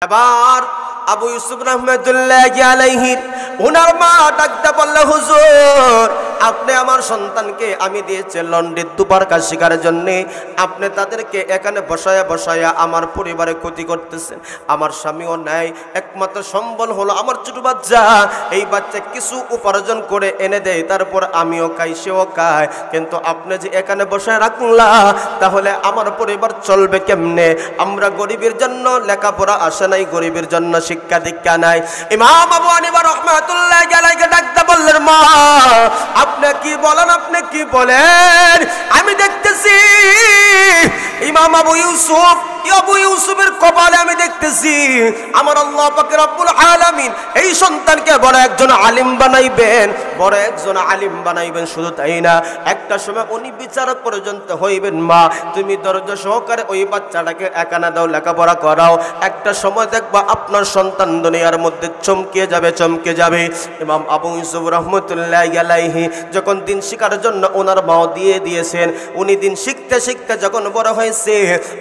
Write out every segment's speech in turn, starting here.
এবার আবু ইউসুফ রহমাতুল্লাহি আলাইহি ওনার মা ডাকতে বলল, হুজুর আপনি আমার সন্তানকে আমি দিয়েছি লন্ডের দুপার কাজ শেখার জন্য, আপনি তাদেরকে এখানে বসায়া বসায়া আমার পরিবারে ক্ষতি করতেছেন। আমার স্বামীও নাই, একমাত্র সম্বল হলো আমার ছোট বাচ্চা। এই বাচ্চা কিছু উপার্জন করে এনে দেয়, তারপর আমিও খাই সেও খায়, কিন্তু আপনি যে এখানে বসায় রাখলা তাহলে আমার পরিবার চলবে কেমনে? আমরা গরিবের জন্য লেখাপড়া আসে নাই, গরিবের জন্য শিক্ষা দীক্ষা নাই। ইমাম আবু হানিফা রাহমাতুল্লাহি আলাইহি ডাকতে বললেন, মা আপনি কি বলেন, আপনি কি বলেন? আমি দেখতেছি ইমাম আবু ইউসুফের কপালে আমি দেখতেছি আমার আল্লাহ পাক রব্বুল আলামিন এই সন্তানকে বড় একজন আলিম বানাইবেন, বড় একজন আলিম বানাইবেন। শুধু তাই না, একটা সময় উনি বিচারক পর্যন্ত হইবেন। মা তুমি ধৈর্য সহকারে ওই বাচ্চাটাকে একানা দাও, লেখাপড়া করাও, একটা সময় দেখবা আপনার সন্তান দুনিয়ার মধ্যে চমকে যাবে, চমকে যাবে। ইমাম আবু ইউসুফ রাহমাতুল্লাহি আলাইহি যখন দিন শিখার জন্য ওনার মাও দিয়ে দিয়েছেন, উনি দিন শিখতে শিখতে যখন বড় হয়েছে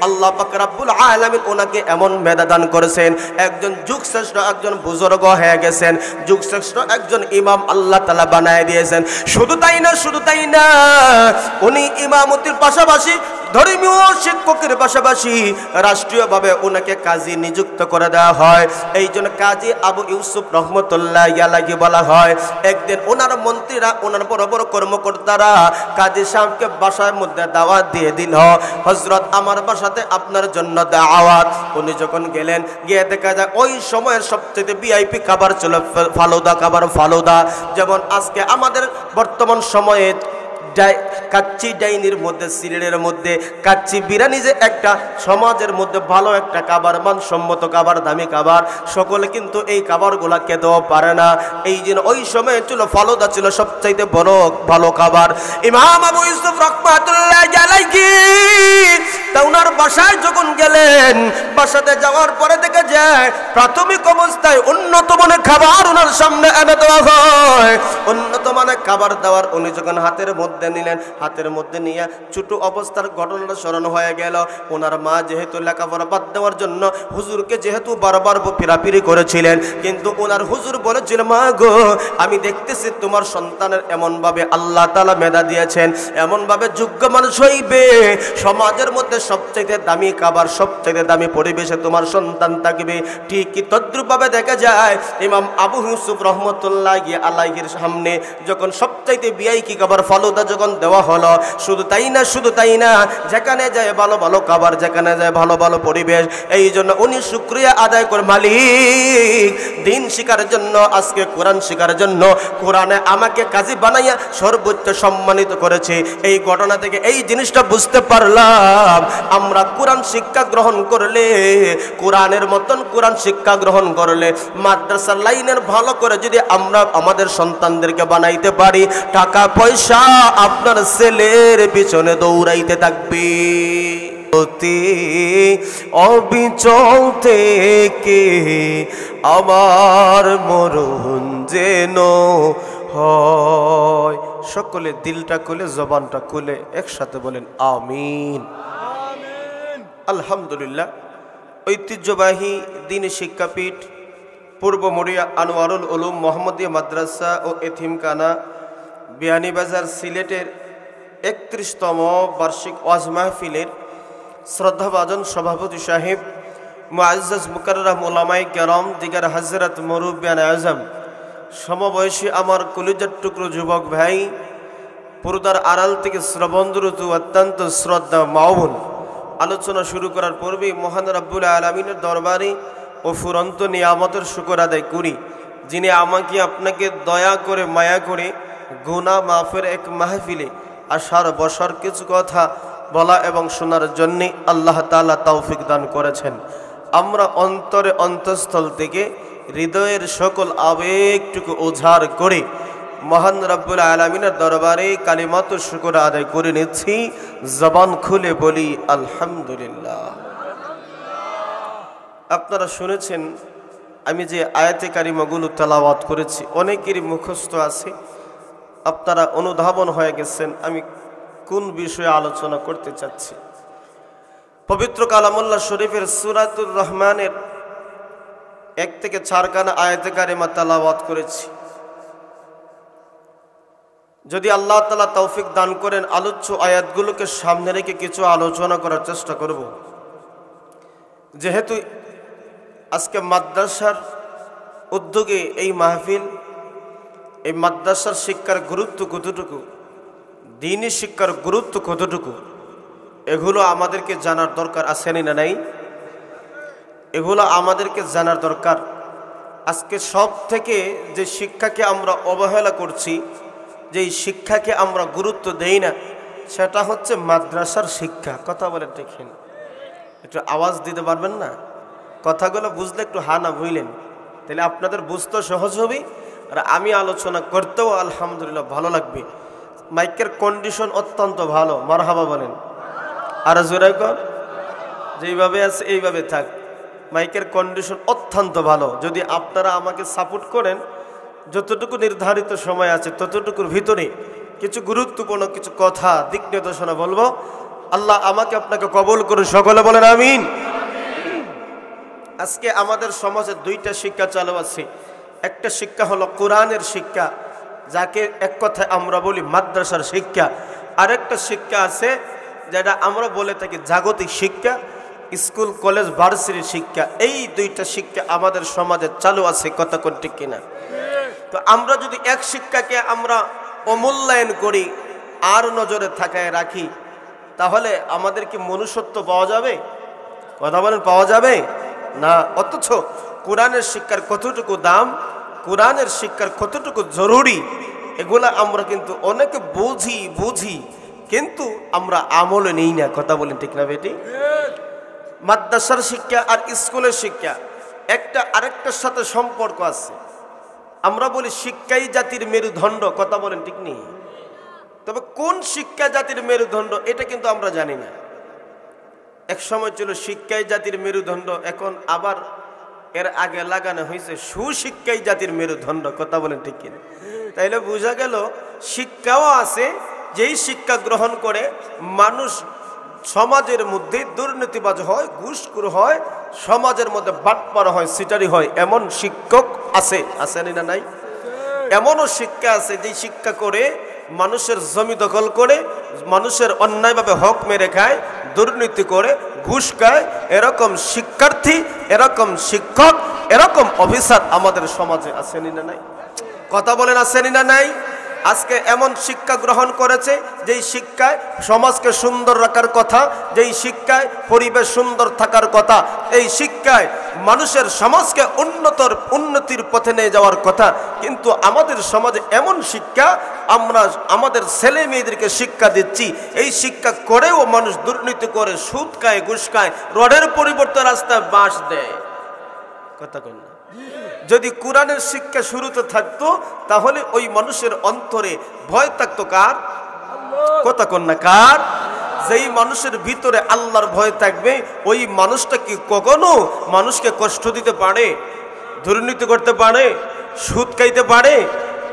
আল্লাহ পাক রব্বুল আলামিন ওনাকে এমন মেধা দান করেছেন, একজন যুগশ্রেষ্ঠ একজন বুজুর্গ হয়ে গেছেন, যুগশ্রেষ্ঠ একজন ইমাম আল্লাহ তাআলা বানায় দিয়েছেন। শুধু তাই না, শুধু তাই না, উনি ইমামতির পাশাপাশি ধর্মীয় শিক্ষকের পাশাপাশি রাষ্ট্রীয়ভাবে ওনাকে কাজী নিযুক্ত করে দেওয়া হয়। এই জন্য কাজী আবু ইউসুফ রহমতুল্লাহি আলাইহি বলা হয়। একদিন ওনার মন্ত্রীরা, ওনার বড় বড় কর্মকর্তারা কাজী সাহেবকে বাসার মধ্যে দাওয়াত দিয়ে দিল, হযরত আমার বাসাতে আপনার জন্য দাওয়াত। উনি যখন গেলেন, গিয়ে দেখা যায় ওই সময়ের সবচেয়ে ভিআইপি খাবার ছিল ফালুদা খাবার, ফালুদা। যেমন আজকে আমাদের বর্তমান সময়ে কাচ্চি ডাইনির মধ্যে, সিলেটের মধ্যে কাচ্চি বিরিয়ানি যে একটা সমাজের মধ্যে ভালো একটা খাবার, মানসম্মত খাবার, দামি খাবার, সকলে কিন্তু এই খাবারগুলা খেতেও পারে না। এই জন্য ওই সময় ছিল ফালুদা ছিল সবচাইতে বড় ভালো খাবার। ইমাম আবু ইউসুফ রাহমাতুল্লাহি আলাইহি ওনার বাসায় যখন গেলেন, বাসাতে যাওয়ার পরে দেখা যায় প্রাথমিক অবস্থায় উন্নত মানের খাবার ওনার সামনে এনে দেওয়া হয়। উন্নত মানের খাবার দেওয়ার উনি যখন হাতের মধ্যে নিলেন, হাতের মধ্যে নিয়ে ছোট অবস্থার ঘটনাটা স্মরণ হয়ে গেল। ওনার মা যেহেতু লেখাপড়া বাদ দেওয়ার জন্য হুজুরকে যেহেতু বারবার ফিরাফিরি করেছিলেন, কিন্তু ওনার হুজুর বলেছিল, মা গো আমি দেখতেছি তোমার সন্তানের এমনভাবে আল্লাহ তাআলা মেধা দিয়েছেন, এমনভাবে যোগ্য মানুষ হইবে, সমাজের মধ্যে সবচেয়ে দামি খাবার, সবচেয়ে দামি পরিবেশে তোমার সন্তান থাকবে। ঠিকই তদ্রূপভাবে দেখা যায় ইমাম আবু ইউসুফ রহমতুল্লাহি আলাইহির সামনে যখন সবচাইতে ভিআইপি খাবার ফালুদা যখন দেওয়া হলো, শুধু তাই না, শুধু তাই না, যেখানে যায় ভালো ভালো খাবার, যেখানে যায় ভালো ভালো পরিবেশ। এই জন্য উনি শুকরিয়া আদায় করে, মালিক দিন শিখার জন্য, আজকে কোরআন শিখার জন্য কোরআনে আমাকে কাজী বানাইয়া সর্বোচ্চ সম্মানিত করেছে। এই ঘটনা থেকে এই জিনিসটা বুঝতে পারলাম, আমরা কোরআন শিক্ষা গ্রহণ করলে, কোরআনের মতন কোরআন শিক্ষা গ্রহণ করলে, মাদ্রাসার লাইনের ভালো করে যদি আমরা আমাদের সন্তানদেরকে বানাইতে পারি, টাকা পয়সা আপনার ছেলের পিছনে দৌড়াইতে থাকবে। অবিচল থেকে আমার মরণ যেন হয়। সকলে দিলটা খুলে, জবানটা খুলে একসাথে বলেন আমিন। আলহামদুলিল্লাহ। ঐতিহ্যবাহী দ্বীনি শিক্ষাপীঠ পূর্ব মরিয়া আনোয়ারুল উলুম মোহাম্মদিয়া মাদ্রাসা ও এতিমখানা বিয়ানীবাজার সিলেটের ৩১তম বার্ষিক ওয়াজ মাহফিলের শ্রদ্ধাভাজন সভাপতি সাহেব, মুআজ্জাজ মুকাররম উলামায়ে কেরাম, দিগার হযরত মুরব্বিয়ান আযম, সমবয়সী আমার কলিজার টুকরো যুবক ভাই, পর্দার আড়াল থেকে শ্রবণরত অত্যন্ত শ্রদ্ধা মা বোন, আলোচনা শুরু করার পূর্বে মহান রব্বুল আলামিনের দরবারে ও ফুরন্ত নিয়ামতের শুকর আদায় করি, যিনি আমাকে আপনাকে দয়া করে মায়া করে গুনাহ মাফের এক মাহফিলে আসার বসার কিছু কথা বলা এবং শোনার জন্য আল্লাহ তাআলা তৌফিক দান করেছেন। আমরা অন্তরে অন্তঃস্থল থেকে হৃদয়ের সকল আবেগটুকু উজাড় করে মহান রব্বুল আলামিনের দরবারে কালিমাতুশ শুকর আদায় করে নিচ্ছি। জবান খুলে বলি আলহামদুলিল্লাহ। আপনারা শুনেছেন আমি যে আয়াতে কারিমাগুলো তেলাওয়াত করেছি, অনেকেরই মুখস্থ আছে, আপনারা অনুধাবন হয়ে গেছেন আমি কোন বিষয়ে আলোচনা করতে চাচ্ছি। পবিত্র কালামুল্লাহ শরীফের সূরাতুর রহমানের 1 থেকে 4 খানা আয়াতে কারিমা তেলাওয়াত করেছি। যদি আল্লাহ তাআলা তৌফিক দান করেন আলোচ্য আয়াতগুলোকে সামনে রেখে কিছু আলোচনা করার চেষ্টা করব। যেহেতু আজকে মাদ্রাসার উদ্যোগে এই মাহফিল, এই মাদ্রাসার শিক্ষার গুরুত্ব কতটুকু, দ্বীনি শিক্ষার গুরুত্ব কতটুকু, এগুলো আমাদেরকে জানার দরকার আছে না নাই? এগুলো আমাদেরকে জানার দরকার। আজকে সব থেকে যে শিক্ষাকে আমরা অবহেলা করছি, যেই শিক্ষাকে আমরা গুরুত্ব দেই না, সেটা হচ্ছে মাদ্রাসার শিক্ষা। কথা বলেন ঠিক না? একটু আওয়াজ দিতে পারবেন না? কথাগুলো বুঝলে একটু হা না বুঝলেন, তাহলে আপনাদের বুঝতে সহজ হবে, আর আমি আলোচনা করতেও আলহামদুলিল্লাহ ভালো লাগবে। মাইকের কন্ডিশন অত্যন্ত ভালো, মারহাবা বলেন। আর জোরে কর, যেইভাবে আছে এইভাবে থাক। মাইকের কন্ডিশন অত্যন্ত ভালো। যদি আপনারা আমাকে সাপোর্ট করেন, যতটুকু নির্ধারিত সময় আছে ততটুকুর ভিতরে কিছু গুরুত্বপূর্ণ কিছু কথা দিক নির্দেশনা বলবো। আল্লাহ আমাকে আপনাকে কবুল করুন, সকলে বলেন আমিন। আজকে আমাদের সমাজে 2টা শিক্ষা চালু আছে। একটা শিক্ষা হলো কোরআনের শিক্ষা, যাকে এক কথায় আমরা বলি মাদ্রাসার শিক্ষা। আরেকটা শিক্ষা আছে যেটা আমরা বলে থাকি জাগতিক শিক্ষা, স্কুল কলেজ ভার্সিটির শিক্ষা। এই 2টা শিক্ষা আমাদের সমাজে চালু আছে, কথা কোন ঠিক কিনা? তো আমরা যদি এক শিক্ষাকে আমরা অমূল্যায়ন করি আর নজরে থাকায় রাখি, তাহলে আমাদের কি মনুষ্যত্ব পাওয়া যাবে? কথা বলেন, পাওয়া যাবে না। অথচ কোরআনের শিক্ষার কতটুকু দাম, কোরআনের শিক্ষার কতটুকু জরুরি, এগুলা আমরা কিন্তু অনেকে বুঝি কিন্তু আমরা আমলে নেই না। কথা বলেন ঠিক না বেটি? মাদ্রাসার শিক্ষা আর স্কুলের শিক্ষা একটা আরেকটার সাথে সম্পর্ক আছে। আমরা বলি শিক্ষাই জাতির মেরুদণ্ড, কথা বলেন ঠিক নেই? তবে কোন শিক্ষা জাতির মেরুদণ্ড এটা কিন্তু আমরা জানি না। এক সময় ছিল শিক্ষাই জাতির মেরুদণ্ড, এখন আবার এর আগে লাগানো হয়েছে সুশিক্ষাই জাতির মেরুদণ্ড। কথা বলেন ঠিক কিনা? তাইলে বোঝা গেল শিক্ষাও আছে, যেই শিক্ষা গ্রহণ করে মানুষ সমাজের মধ্যে দুর্নীতিবাজ হয়, ঘুষখোর হয়, সমাজের মধ্যে বাটপাড়া হয়, সিটারি হয়, এমন শিক্ষক আছে, আছে না নাই? এমনও শিক্ষা আছে যে শিক্ষা করে মানুষের জমি দখল করে, মানুষের অন্যায়ভাবে হক মেরে খায়, দুর্নীতি করে, ঘুষ খায়। এরকম শিক্ষার্থী, এরকম শিক্ষক, এরকম অফিসার আমাদের সমাজে আছে না নাই? কথা বলেন, আছে না নাই? আজকে এমন শিক্ষা গ্রহণ করেছে যেই শিক্ষায় সমাজকে সুন্দর রাখার কথা, যেই শিক্ষায় পরিবেশ সুন্দর থাকার কথা, এই শিক্ষায় মানুষের সমাজকে উন্নতির পথে নিয়ে যাওয়ার কথা। কিন্তু আমাদের সমাজে এমন শিক্ষা, আমরা আমাদের ছেলে মেয়েদেরকে শিক্ষা দিচ্ছি, এই শিক্ষা করেও মানুষ দুর্নীতি করে, সুদ খায়, ঘুষ খায়, রোডের পরিবর্তে রাস্তায় বাঁশ দেয়। কথা কন না? যদি কোরআনের শিক্ষা শুরুতে থাকতো তাহলে ওই মানুষের অন্তরে ভয় থাকতো কার? কথা কন না, কার? যেই মানুষের ভিতরে আল্লাহর ভয় থাকবে, ওই মানুষটা কি কখনো মানুষকে কষ্ট দিতে পারে, দুর্নীতি করতে পারে, সুদ খাইতে পারে?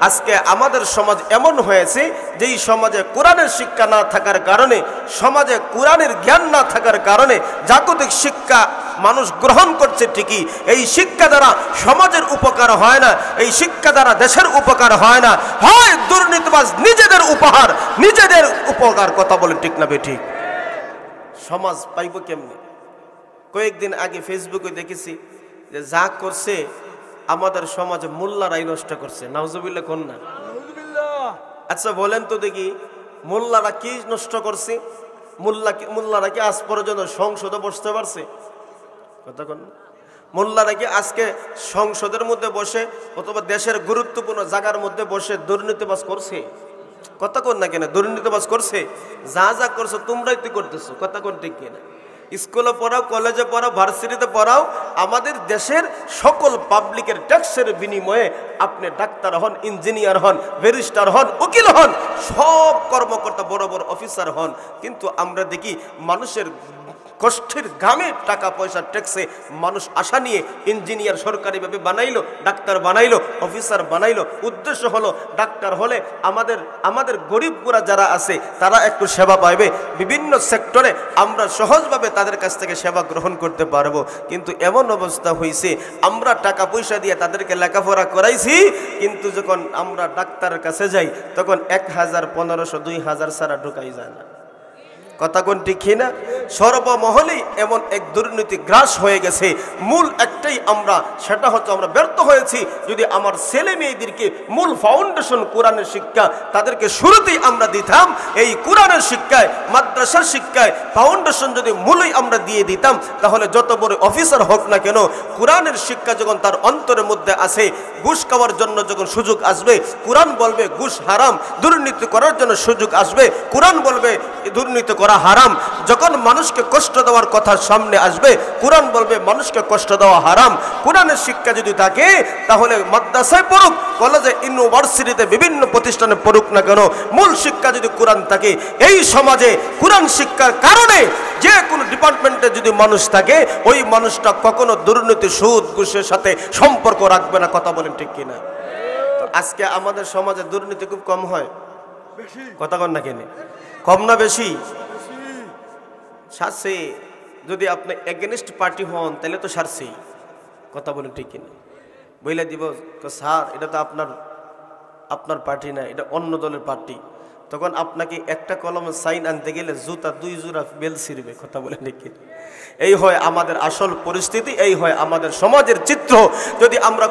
আজকে আমাদের সমাজ এমন হয়েছে যেই সমাজে কোরআনের শিক্ষা না থাকার কারণে, সমাজে কোরআনের জ্ঞান না থাকার কারণে জাগতিক শিক্ষা মানুষ গ্রহণ করছে ঠিকই, এই শিক্ষা দ্বারা সমাজের উপকার হয় না, এই শিক্ষা দ্বারা দেশের উপকার হয় না, হয় দুর্নীতিবাজ নিজেদের উপহার, নিজেদের উপকার। কথা বলেন ঠিক না বেঠিক? সমাজ পাইব কেমনি? কয়েকদিন আগে ফেসবুকে দেখেছি যে যা করছে আমাদের সমাজে মোল্লারাই নষ্ট করছে। নাউজুবিল্লাহ কোন না? আচ্ছা বলেন তো দেখি, মোল্লারা কি নষ্ট করছে? মোল্লারা কি আজ পর্যন্ত সংসদে বসতে পারছে? কথা কোন? মোল্লারা কি আজকে সংসদের মধ্যে বসে অথবা দেশের গুরুত্বপূর্ণ জায়গার মধ্যে বসে দুর্নীতিবাজ করছে? কথা কোন না কেন? দুর্নীতিবাজ করছে। যা যা করছো তোমরাই তো করতেছো। কথা কোন ঠিক কিনা? স্কুলে পড়াও, কলেজে পড়াও, ভার্সিটিতে পড়াও, আমাদের দেশের সকল পাবলিকের ট্যাক্সের বিনিময়ে আপনি ডাক্তার হন, ইঞ্জিনিয়ার হন, ব্যারিস্টার হন, উকিল হন, সব কর্মকর্তা বড় বড় অফিসার হন, কিন্তু আমরা দেখি মানুষের কষ্টের ঘামে টাকা পয়সা ট্যাক্সে মানুষ আশা নিয়ে ইঞ্জিনিয়ার সরকারিভাবে বানাইলো, ডাক্তার বানাইলো, অফিসার বানাইলো। উদ্দেশ্য হলো ডাক্তার হলে আমাদের গরিবগুরা যারা আছে তারা একটু সেবা পাইবে, বিভিন্ন সেক্টরে আমরা সহজভাবে তাদের কাছ থেকে সেবা গ্রহণ করতে পারবো। কিন্তু এমন অবস্থা হয়েছে আমরা টাকা পয়সা দিয়ে তাদেরকে লেখাপড়া করাইছি, কিন্তু যখন আমরা ডাক্তারের কাছে যাই তখন 1000, 1500, 2000 ছাড়া ঢুকাই যায় না। কথা কোন ঠিক না? সর্বমহলেই এমন এক দুর্নীতি গ্রাস হয়ে গেছে। মূল একটাই সেটা হচ্ছে আমরা ব্যর্থ হয়েছি। যদি আমার ছেলে মেয়েদেরকে মূল ফাউন্ডেশন কোরআনের শিক্ষা তাদেরকে শুরুতেই আমরা দিতাম, এই কোরআনের শিক্ষায় মাদ্রাসার শিক্ষায় ফাউন্ডেশন যদি মূলই আমরা দিয়ে দিতাম, তাহলে যত বড় অফিসার হোক না কেন কোরআনের শিক্ষা যখন তার অন্তরের মধ্যে আসে, ঘুষ খাওয়ার জন্য যখন সুযোগ আসবে কোরআন বলবে ঘুষ হারাম, দুর্নীতি করার জন্য সুযোগ আসবে কোরআন বলবে দুর্নীতি করা হারাম, যখন মানুষকে কষ্ট দেওয়ার কথা সামনে আসবে কোরআন বলবে মানুষকে কষ্ট দেওয়া হারাম। কোরআনের শিক্ষা যদি থাকে তাহলে মাদ্রাসায় পড়ুক, কলেজে, ইউনিভার্সিটিতে, বিভিন্ন প্রতিষ্ঠানে পড়ুক না কেন, মূল শিক্ষা যদি কোরআন থাকে, এই সমাজে কোরআন শিক্ষার কারণে যে কোনো ডিপার্টমেন্টে যদি মানুষ থাকে ওই মানুষটা কখনো দুর্নীতি, সুদ, ঘুষের সাথে সম্পর্ক রাখবে না। কথা বলেন ঠিক কিনা? তো আজকে আমাদের সমাজে দুর্নীতি খুব কম হয়, কথা কন না কেন? কম না বেশি? সারছে। যদি আপনি এগেনস্ট পার্টি হন তাহলে তো সারছেই। কথা বলেন ঠিক কিনা? বইলে দিব স্যার এটা তো আপনার পার্টি না, এটা অন্য দলের পার্টি। তখন আপনাকে একটা কলমে সাইন আনতে গেলে জুতা 2 জোড়া বেল ছিঁড়বে। কথা বলেন ঠিক কিনা? এই হয় আমাদের আসল পরিস্থিতি, এই হয় আমাদের সমাজের চিত্র। যদি আমরা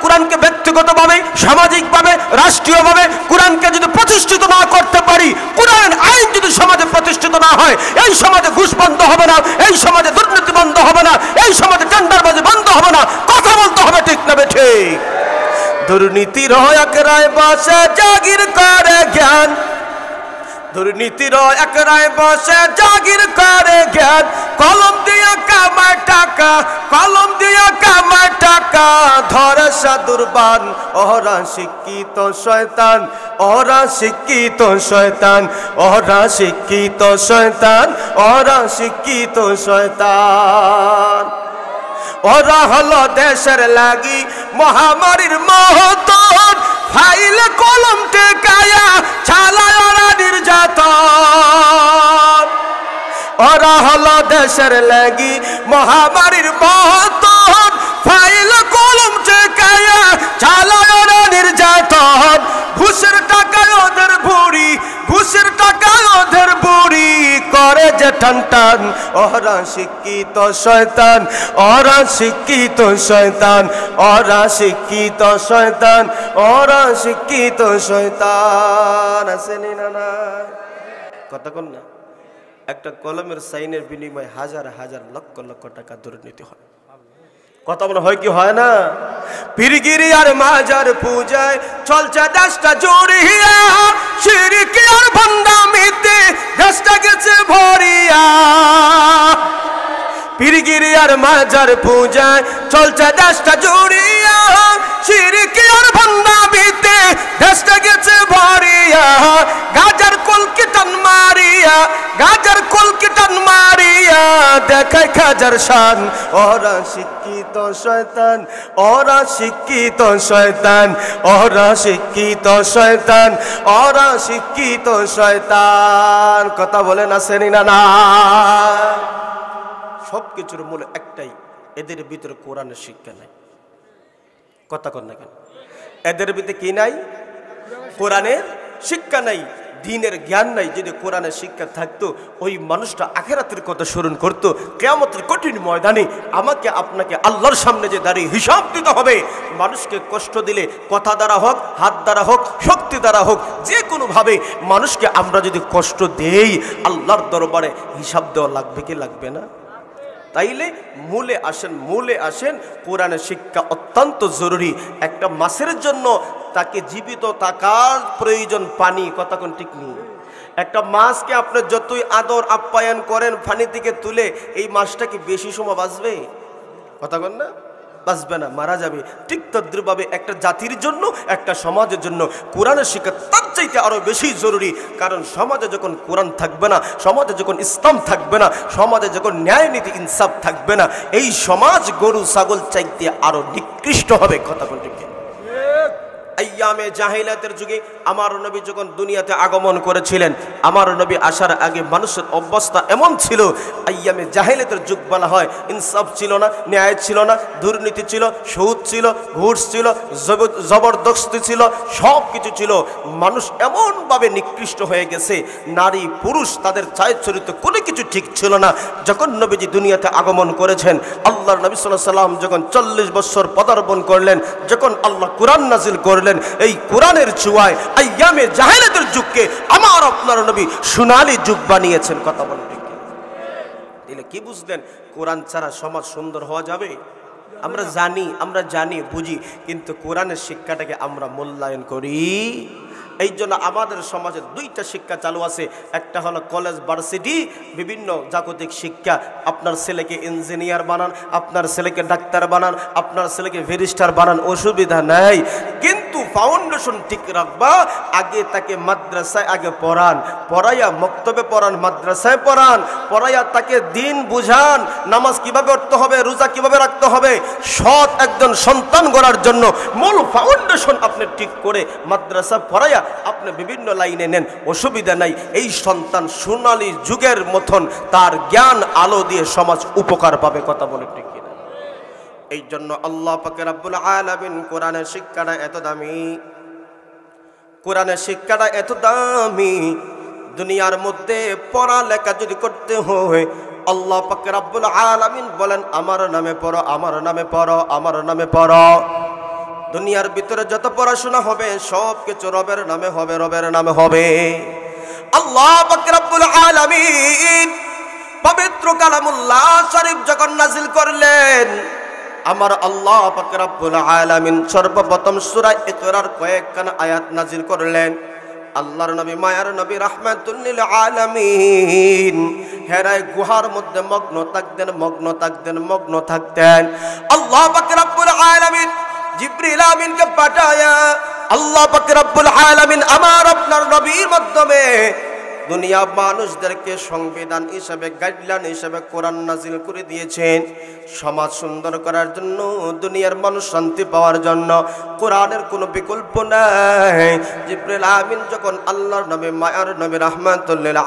কোরআনকে ব্যক্তিগতভাবে, সামাজিকভাবে, রাষ্ট্রীয়ভাবে কোরআনকে যদি প্রতিষ্ঠিত না করতে পারি, কোরআনের আইন যদি সমাজে প্রতিষ্ঠিত না হয়, এই সমাজে ঘুষ বন্ধ হবে না, এই সমাজে দুর্নীতি বন্ধ হবে না, এই সমাজে টেন্ডারবাজি বন্ধ হবে না। কথা বলতে হবে ঠিক না ঠিক? দুর্নীতির একরায় বসে জাগির করে জ্ঞান, দুর্নীতির একরায় বসে জাগির করে জ্ঞান, কলম দিয়া কামায় টাকা, কলম দিয়া কামায় টাকা, ধরে সাদুরবান ওরা শিক্ষিত শয়তান, ওরা শিক্ষিত শয়তান, ওরা শিক্ষিত শয়তান, ওরা শিক্ষিত শয়তান। ওরা হলো দেশের লাগি মহামারীর মহতন, ফাইলে কলম টেকায়া চালায় ওরা নির্যাতন। ওরা হলো দেশের লাগি মহামারীর মহতন, ফাইলে কলম টেকায়া চালায় ওরা নির্যাতন। ঘুষের টাকায় ওদের বুড়ি, ঘুষের টাকায় ওদের বুড়ি করে যে টান টান। ওরা শিক্ষিত শয়তান, ওরা শিক্ষিত শয়তান, ওরা শিক্ষিত শয়তান, ওরা শিক্ষিত শয়তান। আসেনি না? না কথা কন না? একটা কলমের সাইনের বিনিময়ে হাজার হাজার লক্ষ লক্ষ টাকা দুর্নীতি হয়। কথা বলে হয় কি হয় না? পীরগিরি আর মাজার পূজায় চলছে দেশটা জড়িয়া, শিরকি আর ভণ্ডামিতে দেশটা গেছে ভরিয়া। পীরগিরি আর মাজার পূজায় চলছে দেশটা জড়িয়া, শিরকি আর ভণ্ডামিতে দেশটা গেছে ভরিয়া। গাজার কলকি টান মারিয়া, গাজার কলকি টান মারিয়া দেখায় খাজার শান। ওরা শিক্ষিত শয়তান, ওরা শিক্ষিত শয়তান, ওরা শিক্ষিত শয়তান, ওরা শিক্ষিত শয়তান। কথা বলেন আসেনি না? না সবকিছুর মূল একটাই, এদের ভিতরে কোরআনের শিক্ষা নাই। কথা কন না কেন? এদের ভিতরে কি নাই? কোরআনের শিক্ষা নাই, দ্বীনের জ্ঞান নাই। যদি কোরআনের শিক্ষা থাকতো ওই মানুষটা আখিরাতের কথা স্মরণ করতো। কিয়ামতের কঠিন ময়দানে আমাকে আপনাকে আল্লাহর সামনে যে দাঁড়িয়ে হিসাব দিতে হবে, মানুষকে কষ্ট দিলে কথা দ্বারা হোক, হাত দ্বারা হোক, শক্তি দ্বারা হোক, যে কোনোভাবে মানুষকে আমরা যদি কষ্ট দেই, আল্লাহর দরবারে হিসাব দেওয়া লাগবে কি লাগবে না? তাইলে মূলে আসেন। কোরআনের শিক্ষা অত্যন্ত জরুরি। একটা মাছের জন্য তাকে জীবিত থাকার প্রয়োজন পানি। কথা কোন ঠিক নেই? একটা মাছকে আপনি যতই আদর আপ্যায়ন করেন, পানি থেকে তুলে এই মাছটা কি বেশি সময় বাঁচবে? কথা কোন না? বাঁচবে না, মারা যাবে। ঠিক তদ্রুপভাবে একটা জাতির জন্য, একটা সমাজের জন্য কোরআনের শিক্ষা তার চাইতে আরো বেশি জরুরি। কারণ সমাজে যখন কোরআন থাকবে না, সমাজে যখন ইসলাম থাকবে না, সমাজে যখন ন্যায় নীতি ইনসাফ থাকবে না, এই সমাজ গরু ছাগল চাইতে আরো নিকৃষ্ট হবে। কথা বলতে কি আইয়ামে জাহিলিয়াতের যুগে আমার নবী যখন দুনিয়াতে আগমন করেছিলেন, আমার নবী আসার আগে মানুষের অবস্থা এমন ছিল, আইয়ামে জাহিলিয়াতের যুগ বলা হয়। ইনসাফ ছিল না, ন্যায় ছিল না, দুর্নীতি ছিল, সুদ ছিল, ঘুষ ছিল, জবরদস্তি ছিল, সব কিছু ছিল। মানুষ এমনভাবে নিকৃষ্ট হয়ে গেছে, নারী পুরুষ তাদের চায়ের চরিত্র কোনো কিছু ঠিক ছিল না। যখন নবীজি দুনিয়াতে আগমন করেছেন, আল্লাহর নবী সাল্লাল্লাহু আলাইহি সাল্লাম যখন 40 বছর পদার্পণ করলেন, যখন আল্লাহ কোরআন নাজিল করলেন, এই কোরআনের ছোঁয়ায় আইয়ামে জাহিলিয়াতের যুগকে আমার আপনার নবী সোনালী যুগ বানিয়েছেন। কথা বলেন ঠিক দিলে কি বুঝলেন? কোরআন ছাড়া সমাজ সুন্দর হওয়া যাবে? আমরা জানি বুঝি, কিন্তু কোরআনের শিক্ষাটাকে আমরা মূল্যায়ন করি। এই জন্য আমাদের সমাজে দুইটা শিক্ষা চালু আছে। একটা হলো কলেজ ভার্সিটি, বিভিন্ন জাগতিক শিক্ষা। আপনার ছেলেকে ইঞ্জিনিয়ার বানান, আপনার ছেলেকে ডাক্তার বানান, আপনার ছেলেকে ব্যারিস্টার বানান, অসুবিধা নাই। কিন্তু ফাউন্ডেশন ঠিক রাখবা, আগে তাকে মাদ্রাসায় আগে পড়াইয়া মক্তবে পড়ান, মাদ্রাসায় পড়াইয়া তাকে দিন বুঝান, নামাজ কিভাবে পড়তে হবে, রোজা কিভাবে রাখতে হবে, সৎ একজন সন্তান গড়ার জন্য মূল ফাউন্ডেশন আপনি ঠিক করে মাদ্রাসা পড়াইয়া আপনি বিভিন্ন লাইনে নেন, অসুবিধা নাই। এই সন্তান সোনালী যুগের মতন তার জ্ঞান আলো দিয়ে সমাজ উপকার পাবে। কথা বলে ঠিক কিনা? এই জন্য আল্লাহ পাক রব্বুল আলামিন কোরআনের শিক্ষাটা এত দামি, কোরআনের শিক্ষাটা এত দামি। দুনিয়ার মধ্যে পড়ালেখা যদি করতে হয়, আল্লাহ পাক রব্বুল আলামিন বলেন আমার নামে পড়ো, আমার নামে পড়ো, আমার নামে পড়ো। দুনিয়ার ভিতরে যত পড়াশোনা হবে সব কিছু রবের নামে হবে, রবের নামে হবে। আল্লাহ পাক রব্বুল আলামিন পবিত্র কালামুল্লাহ শরীফ যখন নাজিল করলেন, আমার আল্লাহ পাক রব্বুল আলামিন সর্বপ্রথম সূরা ইকরার কয়েকখানা আয়াত নাজিল করলেন। আল্লাহর নবী, মায়ার নবী, রাহমাতুল লিল আলামিন হেরায় গুহার মধ্যে মগ্ন থাকতেন। আল্লাহ পাক রব্বুল আলামিন জিবরিল আমিনকে পাঠায়া আল্লাহ পাক রব্বুল আলামিন আমার আপনার নবীর মাধ্যমে দুনিয়া মানুষদেরকে সংবিধান হিসেবে, গাইডলাইন হিসেবে কোরআন নাজিল করে দিয়েছেন। সমাজ সুন্দর করার জন্য, দুনিয়ার মানুষ শান্তি পাওয়ার জন্য কোরআনের কোনো বিকল্প নাই। জিবরিল আমিন যখন আল্লাহর নবী, মায়ার নবী, রাহমাতুল লিল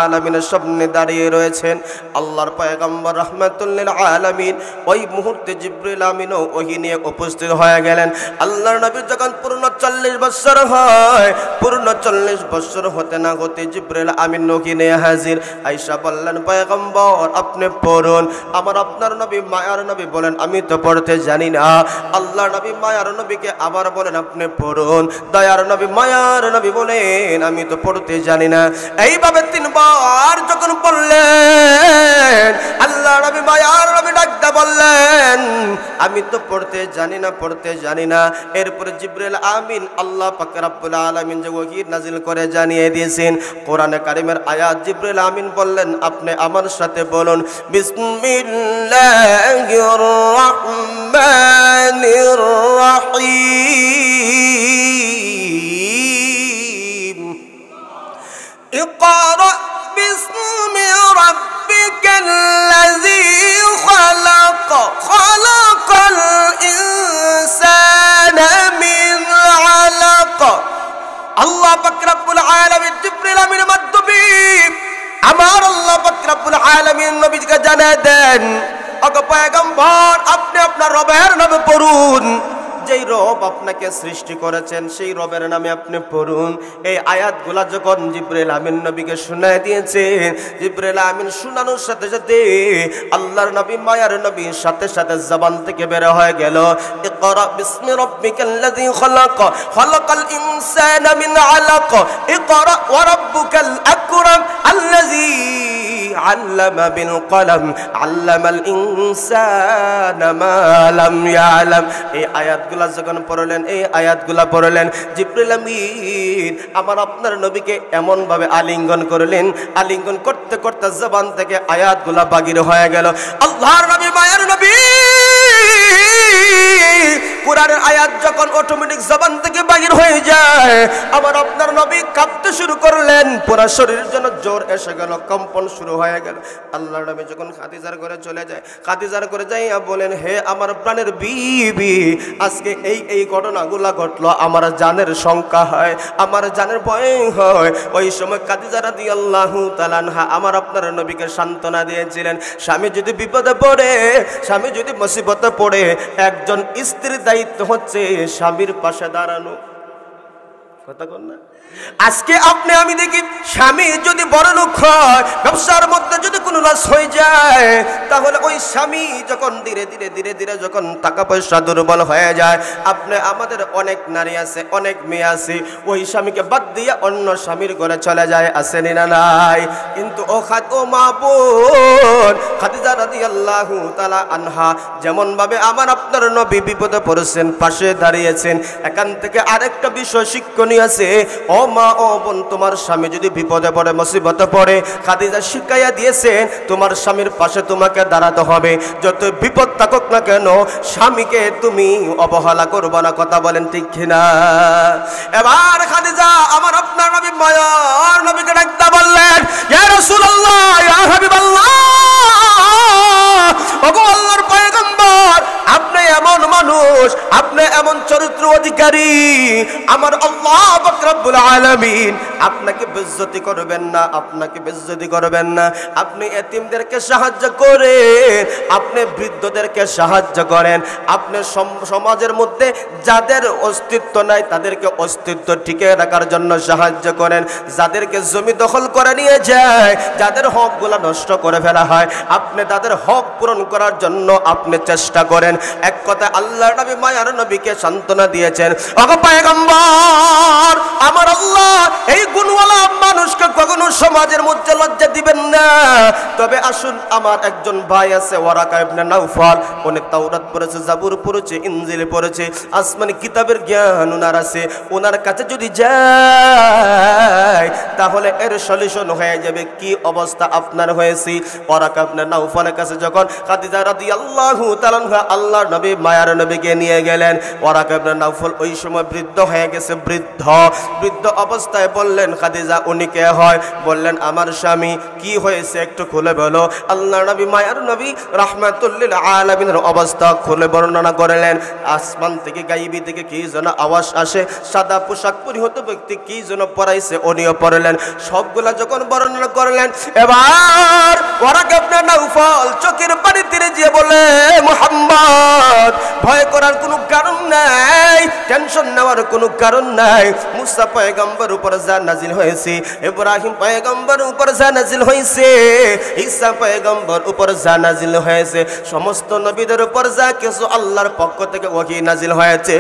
আলামিনের সামনে দাঁড়িয়ে রয়েছেন, আল্লাহর পয়গম্বর রাহমাতুল লিল আলামিন ওই মুহূর্তে জিবরিল আমিনও ওহী নিয়ে উপস্থিত হয়ে গেলেন। আল্লাহর নবী যখন পূর্ণ 40 বছর হয়, পূর্ণ 40 বছর হতে না হতে জিবরিল আমিন ওহী নিয়ে হাজির। আয়েশা বললেন, পয়গম্বর আপনি পড়ুন। আমার আপনার নবী, মায়ার নবী বলেন আমি তো পড়তে জানি না। আল্লাহর নবী মায়ার নবীকে আবার বলেন আপনি পড়ুন। দয়ার নবী মায়ার নবী বলেন আমি তো পড়তে জানি না। এইভাবে 3 বার যখন পড়লেন, আল্লাহর নবী মায়ার নবী ডাকতে বললেন আমি তো পড়তে জানি না। এরপরে জিবরিল আমিন আল্লাহ পাক রব্বুল আলামিন যে ওহী নাজিল করে জানিয়ে দিয়েছেন কোরআনে কারিমের আয়াত, জিবরিল আমিন বললেন আপনি আমার সাথে বলুন, বিসমিল্লাহির রাহমানির রাহিম। ইকরা বিসমি রাব্বিকাল্লাযী খালাক, খালাকাল ইনসানা মিন আলাক। আল্লাহ পাক রব্বুল আলামিন জিবরিল আমিনের মাধ্যমে আমার আল্লাহ পাক রব্বুল আলামিন নবীকে জানিয়ে দেন, ওগো পয়গম্বর আপনি আপনার রবের নামে পড়ুন। যেই রব আপনাকে সৃষ্টি করেছেন সেই রবের নামে আপনি পড়ুন। এই আয়াতগুলা যখন জিবরিল আমিন নবীকে শোনায় দিয়েছেন, জিবরিল আমিন শোনানোর সাথে সাথে আল্লাহর নবী, মায়ার নবী সাথে সাথে জবান থেকে বের হয়ে গেল, ইকরা বিসমি রাব্বিকাল্লাযী খালাক, খালাকাল ইনসানা মিন আলাক, ইকরা ওয়া রাব্বুকাল আকরাম আল্লাযী আল্লামা বিল কলম, আল্লামাল ইনসানা মা লাম ইয়ালাম। এই আয়াতগুলা যখন পড়লেন, জিবরিল আমিন আমার আপনার নবীকে এমন ভাবে আলিঙ্গন করলেন, আলিঙ্গন করতে করতে জবান থেকে আয়াতগুলা বাগির হয়ে গেল। আল্লাহর নবী, মায়ের নবী কোরআনের আয়াত যখন অটোমেটিক জবান থেকে বাহির হয়ে যায়, আমার আপনার নবী কাঁপতে শুরু করলেন, পুরো শরীরের জন্য জ্বর এসে গেল, কম্পন শুরু হয়ে গেল। আল্লাহর নবী যখন খাদিজার ঘরে চলে যায়, খাদিজার ঘরে যাইয়া বলেন, হে আমার প্রাণের বিবি, আজকে এই ঘটনাগুলা ঘটলো, আমার জানের শঙ্কা হয়, আমার জানের ভয় হয়। ওই সময় খাদিজা রাদিয়াল্লাহু তাআলা আনহা আমার আপনার নবীকে সান্ত্বনা দিয়েছিলেন। স্বামী যদি বিপদে পড়ে, স্বামী যদি মুসিবতে পড়ে, একজন স্ত্রীর দায়িত্ব হচ্ছে স্বামীর পাশে দাঁড়ানো। কথা বল না? আজকে আপনি আমি দেখি, স্বামী যদি বড় লোক হয়, ব্যবসার মধ্যে যদি কোনো লস হয়ে যায়, তাহলে ওই স্বামী যখন ধীরে ধীরে ধীরে ধীরে যখন টাকা পয়সা দুর্বল হয়ে যায়, আপনি আমাদের অনেক নারী আছে, অনেক মেয়ে আছে, ওই স্বামীকে বাদ দিয়ে অন্য স্বামীর ঘরে চলে যায়, আসেনি না নাই? কিন্তু ও মা বোন, খাদিজা রাদিয়াল্লাহু তাআলা আনহা যেমন ভাবে আমার আপনার নবী বিপদে পড়েছেন, পাশে দাঁড়িয়েছেন, এখান থেকে আরেকটা বিষয় শিক্ষণীয় আছে। ও মা, ও বোন, তোমার স্বামী যদি বিপদে পড়ে, মুসিবতে পড়ে, খাদিজা শিখাইয়া দিয়েছেন তোমার স্বামীর পাশে তোমাকে দাঁড়াতে হবে। যত বিপদ থাকুক না কেন, স্বামীকে তুমি অবহেলা করবে না। কথা বলেন ঠিক কিনা? এবার খাদিজা আমার আপনার নবী মায়ার নবীকে ডাকতে বললেন, ইয়া রাসূলুল্লাহ, ইয়া হাবিবাল্লাহ, ওগো আল্লাহর পয়গম্বর, আপনি এমন মানুষ, আপনি এমন চরিত্র অধিকারী, আমার আল্লাহ পাক রব্বুল আলামিন আপনাকে বেইজ্জতি করবেন না, আপনাকে বেইজ্জতি করবেন না। আপনি এতিমদেরকে সাহায্য করেন, আপনি বৃদ্ধদেরকে সাহায্য করেন, আপনি সমাজের মধ্যে যাদের অস্তিত্ব নাই তাদেরকে অস্তিত্ব টিকে রাখার জন্য সাহায্য করেন, যাদেরকে জমি দখল করে নিয়ে যায়, যাদের হকগুলো নষ্ট করে ফেলা হয়, আপনি তাদের হক পূরণ করার জন্য আপনি চেষ্টা করেন। এক কথা আল্লাহর নবী মায়ার নবীকে সান্ত্বনা দিয়েছেন, ওগো পয়গম্বর, আমার আল্লাহ এই গুণওয়ালা মানুষকে কখনো সমাজের মধ্যে লজ্জা দিবেন না। তবে আসুন, আমার একজন ভাই আছে, ওয়ারাকা ইবনে নাওফাল, উনি তাওরাত পড়েছে, জাবুর পড়েছে, ইনজিল পড়েছে, আসমানি কিতাবের জ্ঞান ওনার আছে। ওনার কাছে যদি যায় তাহলে এর সলিউশন হয়ে যাবে। কি অবস্থা আপনার হয়েছে? ওয়ারাকা ইবনে নাওফালের কাছে যখন খাদিজা রাদিয়াল্লাহু তাআলা আল্লাহর নবী মায়ার নবীকে নিয়ে গেলেন, ওয়ারাকা ইবনে নাওফাল ওই সময় বৃদ্ধ হয়ে গেছে, বৃদ্ধ অবস্থায় বললেন, খাদিজা উনি কে হয়? বললেন, আমার স্বামী। কি হয়েছে একটু খুলে বলো। আল্লাহর নবী মায়ার নবী রাহমাতুল লিল আলামিনের অবস্থা খুলে বর্ণনা করলেন। আসমান থেকে, গায়বী থেকে কি যেন আওয়াজ আসে, সাদা পোশাক পরিহিত ব্যক্তি কি যেন পড়াইছে, উনিও পড়লেন। সবগুলা যখন বর্ণনা করলেন, এবার ওয়ারাকা ইবনে নাওফাল চোখের পানি তীরে গিয়ে বলে, মুহাম্মদ, ভয় করার কোনো কারণ নাই, টেনশন নেওয়ার কোনো কারণ নাই। মুসা পয়গম্বর উপর যা নাজিল হয়েছে, ইব্রাহিম পয়গম্বর উপর যা নাজিল হয়েছে, ঈসা পয়গম্বর উপর যা নাজিল হয়েছে, সমস্ত নবীদের উপর যা কিছু আল্লাহর পক্ষ থেকে ওহী নাজিল হয়েছে,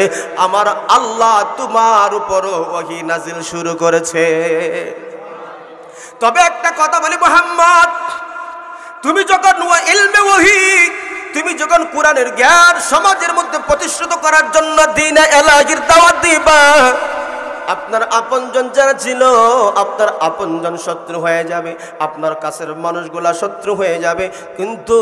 আমার আল্লাহ তোমার উপরও ওহী নাজিল শুরু করেছে। তবে একটা কথা বলি মুহাম্মদ, তুমি যখন ইলমে ওহী, তুমি যখন কোরআনের জ্ঞান সমাজের মধ্যে প্রতিষ্ঠিত করার জন্য দ্বীনে ইলাহির দাওয়াত দিবা, আপনার আপনজন যারা ছিল, আপনার আপনজন শত্রু হয়ে যাবে, আপনার কাছের মানুষগুলা শত্রু হয়ে যাবে। কিন্তু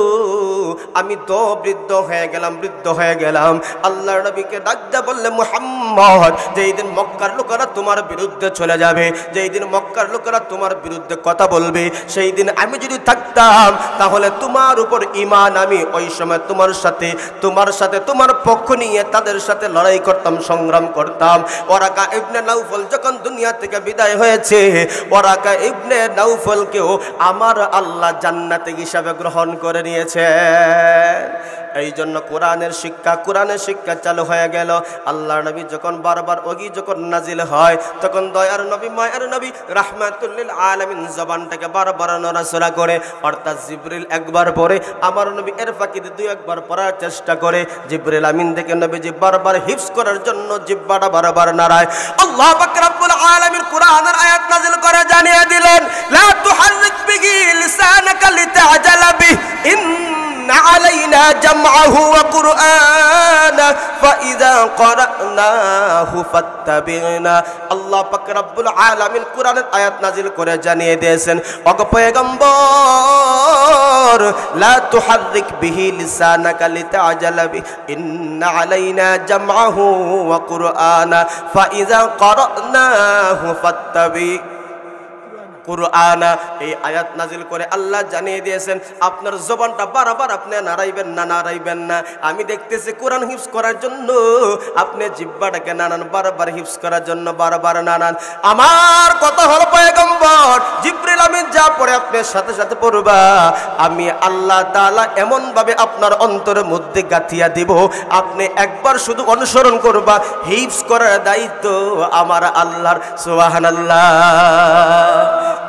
আমি তো বৃদ্ধ হয়ে গেলাম। আল্লাহর নবীকে ডাকতে বললে, মুহাম্মদ, যেই দিন মক্কার লোকেরা তোমার বিরুদ্ধে চলে যাবে, যেই দিন মক্কার লোকেরা তোমার বিরুদ্ধে কথা বলবে, সেই দিন আমি যদি থাকতাম তাহলে তোমার উপর ঈমান আমি ওই সময় তোমার সাথে তোমার পক্ষ নিয়ে তাদের সাথে লড়াই করতাম, সংগ্রাম করতাম। ওয়ারাকা ইবনে নাওফল যখন দুনিয়া থেকে বিদায় হয়েছে, ওয়ারাকা ইবনে নাওফলকেও আমার আল্লাহ জান্নাতে হিসাবে গ্রহণ করে নিয়েছেন। এই জন্য কোরআনের শিক্ষা চালু হয়ে গেল। আল্লাহর নবী যখন বারবার ওহী যখন নাজিল হয়, তখন দয়ার নবী মায়ের নবী রাহমাতুল লিল আলামিন জবানটাকে বারবার নড়াচড়া করে, অর্থাৎ জিবরিল একবার পড়ে, আমার নবী এর ফাঁকিতে দুই একবার পড়ার চেষ্টা করে। জিবরিল আমিন থেকে নবীজি বারবার হিফজ করার জন্য জিহ্বাটা বারবার নাড়ায়। আল্লাহ পাক রব্বুল আলামিন কোরআনের আয়াত নাজিল করে জানিয়ে দিলেন, লা তুহাররিক বিহি লিসানাকা লিতা'জালা বিহি, ইন্না আলাইনা জামআহু ওয়া কুরআনা ফাইযা ক্বরানাহু ফাত্তাবি'না। আল্লাহ পাক রব্বুল আলামিন কোরআনের আয়াত নাজিল করে জানিয়ে দিয়েছেন, ওগো পয়গম্বর, লা তুহাররিক বিহি লিসানাকা লিতা'জালা বিহি, ইন্না আলাইনা জামআহু ওয়া কুরআনা, ফাইযা ক্বরানাহু ফাত্তাবি কুরআনা। এই আয়াত নাজিল করে আল্লাহ জানিয়ে দিয়েছেন, আপনার জবানটা বারবার আপনি নাড়াইবেন না। আমি দেখতেছি কোরআন হিফজ করার জন্য আপনি জিহ্বাটাকে নানান, বারবার হিফজ করার জন্য বারবার নানান। আমার কথা হলো পয়গম্বর, জিবরিল আমিন যা পড়ে আপনার সাথে সাথে পড়বা, আমি আল্লাহ তাআলা এমন ভাবে আপনার অন্তরের মধ্যে গাঁথিয়া দিব, আপনি একবার শুধু অনুসরণ করবা, হিফজ করার দায়িত্ব আমার আল্লাহর। সুবহানাল্লাহ।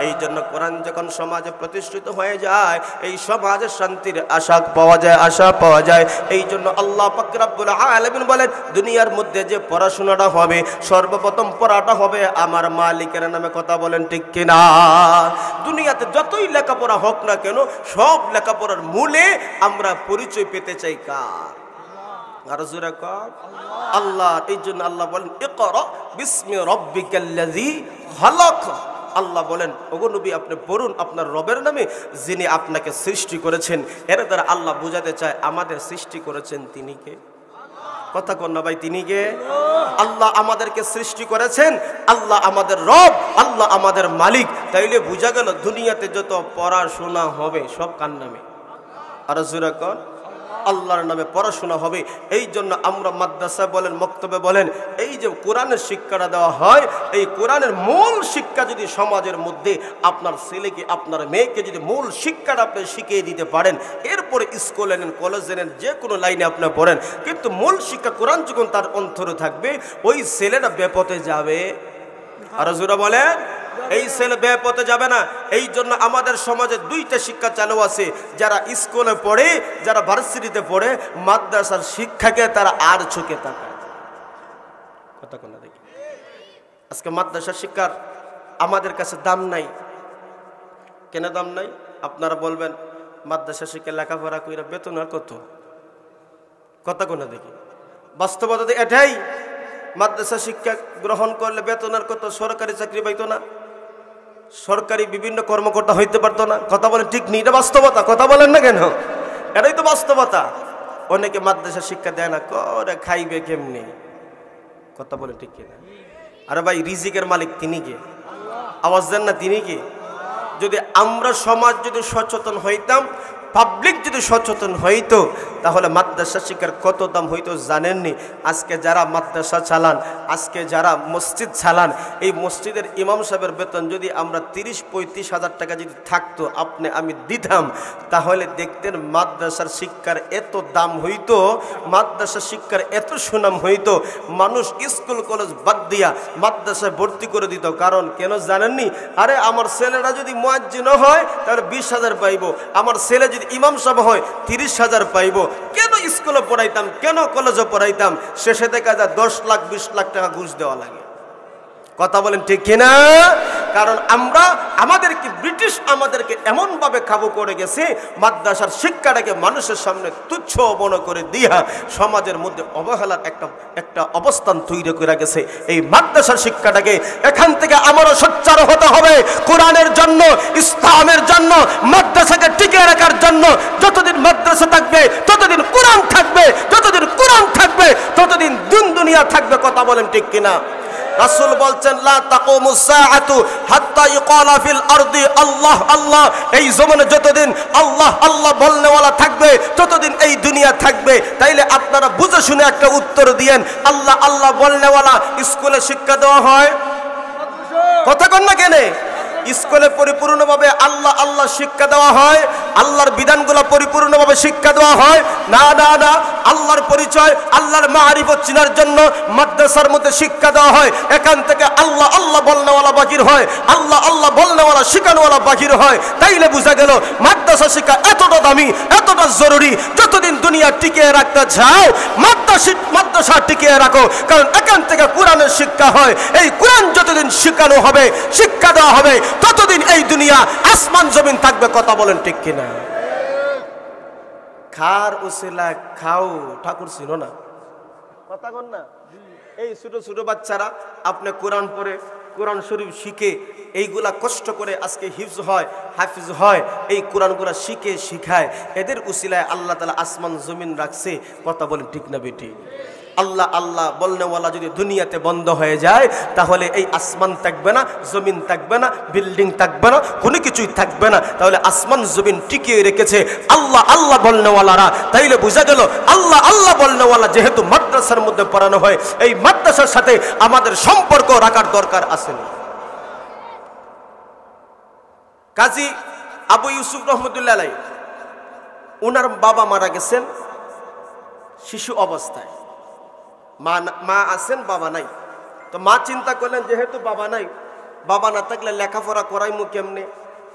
এই জন্য কোরআন যখন সমাজে প্রতিষ্ঠিত হয়ে যায়, এই সমাজে শান্তির আশা পাওয়া যায়। এই জন্য আল্লাহ পাক রব্বুল আলামিন বলেন, দুনিয়ার মধ্যে যে পড়াশোনাটা হবে, সর্বপ্রথম পড়াটা হবে আমার মালিকের নামে। কথা বলেন ঠিক কিনা? দুনিয়াতে যতই লেখাপড়া হোক না কেন, সব লেখাপড়ার মূলে আমরা পরিচয় পেতে চাই কার? আর জোরে কর আল্লাহ। এই জন্য আল্লাহ বলেন, ইকরা বিসমি রাব্বিকাল্লাযী খালাক। আল্লাহ বলেন, ওগো নবী আপনি পড়ুন আপনার রবের নামে, যিনি আপনাকে সৃষ্টি করেছেন। এর দ্বারা আল্লাহ বুঝাতে চায় আমাদের সৃষ্টি করেছেন তিনি কে? কথা কন না ভাই, তিনি কে? আল্লাহ আমাদেরকে সৃষ্টি করেছেন, আল্লাহ আমাদের রব, আল্লাহ আমাদের মালিক। তাইলে বুঝা গেল দুনিয়াতে যত পড়াশোনা হবে সব কার নামে? আর জোরে কর আল্লাহর নামে পড়াশোনা হবে। এই জন্য আমরা মাদ্রাসা বলেন, মক্তবে বলেন, এই যে কোরআনের শিক্ষাটা দেওয়া হয়, এই কোরআনের মূল শিক্ষা যদি সমাজের মধ্যে আপনার ছেলেকে, আপনার মেয়েকে যদি মূল শিক্ষাটা আপনি শিখিয়ে দিতে পারেন, এরপরে স্কুলে নেন, কলেজে নেন, যে কোনো লাইনে আপনি পড়েন, কিন্তু মূল শিক্ষা কোরআন যখন তার অন্তরে থাকবে, ওই ছেলেটা বেপথে যাবে। আর জোরে বলেন, এই ছেলে বেপথে যাবে না। এই জন্য আমাদের সমাজে দুইটা শিক্ষা চালু আছে, যারা স্কুলে পড়ে, যারা ভার্সিটিতে পড়ে, মাদ্রাসার শিক্ষাকে তারা আর চোখে তাকায়। কথা কোন দেখি? আজকে মাদ্রাসার শিক্ষার আমাদের কাছে দাম নাই। কেন দাম নাই? আপনারা বলবেন, মাদ্রাসা শিক্ষা লেখাপড়া কইরা বেতন আর কত? কথা কোন দেখি? বাস্তবতা তো এটাই, মাদ্রাসা শিক্ষা গ্রহণ করলে বেতন আর কত? সরকারি চাকরি পাইতো না, সরকারি বিভিন্ন কর্মকর্তা হইতে পারতো না। কথা বলেন ঠিক নেই? এটা বাস্তবতা। কথা বলেন না কেন? এটাই তো বাস্তবতা। অনেকে মাদ্রাসা শিক্ষা দেয় না, করে খাইবে কেমনি? কথা বলেন ঠিক কিনা? আরে ভাই, রিজিকের মালিক তিনি কে? আওয়াজ দেন না, তিনি কে? যদি আমরা সমাজ যদি সচেতন হইতাম, পাবলিক যদি সচেতন হইতো, তাহলে মাদ্রাসা শিক্ষার কত দাম হইতো জানেননি? আজকে যারা মাদ্রাসা চালান, আজকে যারা মসজিদ চালান, এই মসজিদের ইমাম সাহেবের বেতন যদি আমরা 30-35 হাজার টাকা যদি থাকতো, আপনি আমি দিতাম, তাহলে দেখতেন মাদ্রাসার শিক্ষার এত দাম হইতো, মাদ্রাসা শিক্ষার এত সুনাম হইতো, মানুষ স্কুল কলেজ বাদ দিয়া মাদ্রাসায় ভর্তি করে দিত। কারণ কেন জানেননি? আরে আমার ছেলেটা যদি মুয়াজ্জিন হয় তাহলে 20,000 পাইব, আমার ছেলে যদি ইমাম সাহেব হয় 30,000 পাইব। কেন স্কুলে পড়াইতাম, কেন কলেজে পড়াইতাম? শেষে দেখা যায় 10 লাখ 20 লাখ টাকা ঘুষ দেওয়া লাগে। কথা বলেন ঠিক কিনা? কারণ আমাদেরকে ব্রিটিশ আমাদেরকে এমনভাবে কাবু করে গেছে, মাদ্রাসার শিক্ষাটাকে মানুষের সামনে তুচ্ছ মনে করে দিয়া সমাজের মধ্যে অবহেলার একটা অবস্থান তৈরি করে গেছে। এই মাদ্রাসার শিক্ষাটাকে এখান থেকে আমারও সোচ্চার হতে হবে কোরআনের জন্য, ইসলামের জন্য, মাদ্রাসাকে টিকিয়ে রাখার জন্য। যতদিন মাদ্রাসা থাকবে ততদিন কোরআন থাকবে, যতদিন কোরআন থাকবে ততদিন দুনিয়া থাকবে। কথা বলেন ঠিক কিনা? রাসূল বলছেন, লা তাকুমুস সাআতু হাত্তা ইউকালা ফিল আরদি আল্লাহ আল্লাহ। এই জমানে যতদিন আল্লাহ আল্লাহ বলনেওয়ালা থাকবে ততদিন এই দুনিয়া থাকবে। তাইলে আপনারা বুঝে শুনে একটা উত্তর দিয়েন, আল্লাহ আল্লাহ বলনেওয়ালা স্কুলে শিক্ষা দেওয়া হয়? কথা কন না কেন? স্কুলে পরিপূর্ণভাবে আল্লাহ আল্লাহ শিক্ষা দেওয়া হয়? আল্লাহর বিধানগুলো পরিপূর্ণভাবে শিক্ষা দেওয়া হয়? না না না। আল্লাহর পরিচয়, আল্লাহর মারিফত চিনার জন্য মাদ্রাসার মধ্যে শিক্ষা দেওয়া হয়। এখান থেকে আল্লাহ আল্লাহ বলনেওয়ালা বাহির হয়, আল্লাহ আল্লাহ বলনেওয়ালা শিখানোওয়ালা বাহির হয়। তাইলে বোঝা গেল মাদ্রাসা শিক্ষা এতটা দামি, এতটা জরুরি। যতদিন দুনিয়া টিকিয়ে রাখতে চাও, মাদ্রাসা টিকিয়ে রাখো, কারণ এখান থেকে কোরআনের শিক্ষা হয়। এই কোরআন যতদিন শিখানো হবে, শিক্ষা দেওয়া হবে, ততদিন এই দুনিয়া আসমান জমিন থাকবে। কথা বলেন ঠিক কিনা? খার উসিলা খাও ঠাকুর ছিল না? কথা কন না। এই ছোট ছোট বাচ্চারা আপনি কোরআন পড়ে কোরআন শরীফ শিখে এইগুলা কষ্ট করে আজকে হিফজ হয় হাফিজ হয়, এই কোরআনগুলা শিখে শিখায়, এদের উসিলায় আল্লাহ তাআলা আসমান জমিন রাখছে। কথা বলেন ঠিক না বেটি? আল্লাহ আল্লাহ বলনেওয়ালা যদি দুনিয়াতে বন্ধ হয়ে যায় তাহলে এই আসমান থাকবে না, জমিন থাকবে না, বিল্ডিং থাকবে না, কোনো কিছুই থাকবে না। তাহলে আসমান জমিন টিকিয়ে রেখেছে আল্লাহ আল্লাহ বলনেওয়ালারা। তাইলে বোঝা গেল আল্লাহ আল্লাহ বলনেওয়ালা যেহেতু মাদ্রাসার মধ্যে পড়ানো হয়, এই মাদ্রাসার সাথে আমাদের সম্পর্ক রাখার দরকার আছে। কাজী আবু ইউসুফ রহমতুল্লাহ আলাইহি, ওনার বাবা মারা গেছেন শিশু অবস্থায়, মা আছেন বাবা নাই। তো মা চিন্তা করলেন যেহেতু বাবা নাই, বাবা না থাকলে লেখাপড়া করাইমু কেমনে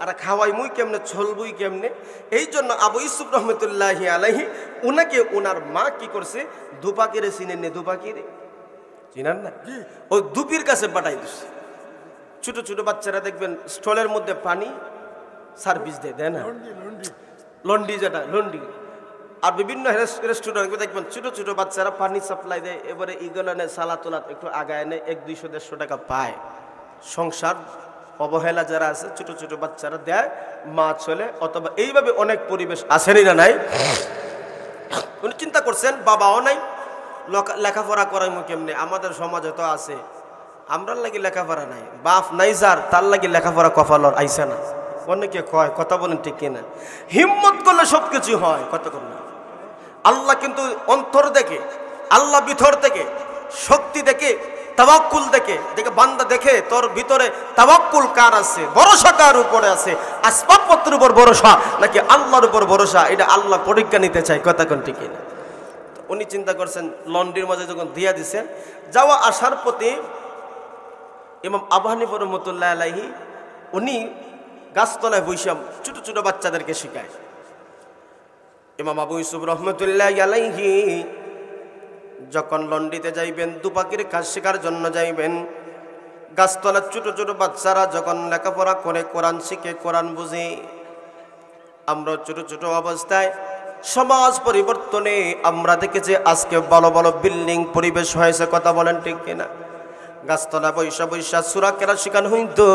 আর খাওয়াইমুই কেমনে, চলবুই কেমনে। এই জন্য আবু ইউসুফ রহমতুল্লাহি আলাইহি উনাকে ওনার মা কি করছে, দুপাকিরে চিনেন নি? দুপাকিরে চিনেন না? ওই দুপির কাছে পাঠাই দিচ্ছে। ছোট ছোট বাচ্চারা দেখবেন স্টলের মধ্যে পানি সার্ভিস দেয় না, লন্ডি, যেটা লন্ডি। আর বিভিন্ন রেস্টুরেন্ট দেখবেন ছোট ছোট বাচ্চারা পানি সাপ্লাই দেয়। এবারে ইগুলো নেয় সালা তোলা একটু আগায় নেয়, 100-200 টাকা পায়। সংসার অবহেলা যারা আছে ছোট ছোট বাচ্চারা দেয়, মা চলে, অথবা এইভাবে অনেক পরিবেশ আসেনি না নাই। উনি চিন্তা করছেন বাবাও নাই, লেখাপড়া করাইমু কেমনে? আমাদের সমাজে তো আছে, আমরার লাগি লেখাপড়া নাই, বাপ নাই যার তার লাগি লেখাপড়া কপালর আইসে না। অনেকে কয়, কথা বলেন ঠিক কিনা? হিম্মত করলে সবকিছু হয়, কথা বলেন না। আল্লাহ কিন্তু অন্তর দেখে, আল্লাহ ভিতর থেকে শক্তি দেখে, তাওয়াক্কুল দেখে বান্দা দেখে তোর ভিতরে তাওয়াক্কুল কার আছে, ভরসা কার উপরে আছে, আসবাবপত্রের উপর ভরসা নাকি আল্লাহর উপর ভরসা, এটা আল্লাহ পরীক্ষা নিতে চায়। কথা কোন ঠিক কিনা? উনি চিন্তা করছেন লন্ডির মাঝে যখন দিয়া দিছেন, যাওয়া আসার পথে ইমাম আবু হানিফা রাহমাতুল্লাহি আলাইহি উনি গাছতলায় বৈশাম ছোট ছোট বাচ্চাদেরকে শিখায়। ইমাম আবু ইউসুফ রহমতুল্লাহি আলাইহি যখন লন্ডিতে যাইবেন, দুপাকির কাজ শেখার জন্য যাইবেন, গাছতলার ছোট ছোট বাচ্চারা যখন লেখাপড়া করে, কোরআন শিখে, কোরআন বুঝে, আমরা ছোট ছোট অবস্থায় সমাজ পরিবর্তনে আমরা দেখেছি আজকে ভালো ভালো বিল্ডিং পরিবেশ হয়েছে। কথা বলেন ঠিক কিনা? গাছতলা বৈশা বৈশা সূরা কেরাত শিখানো হইতো,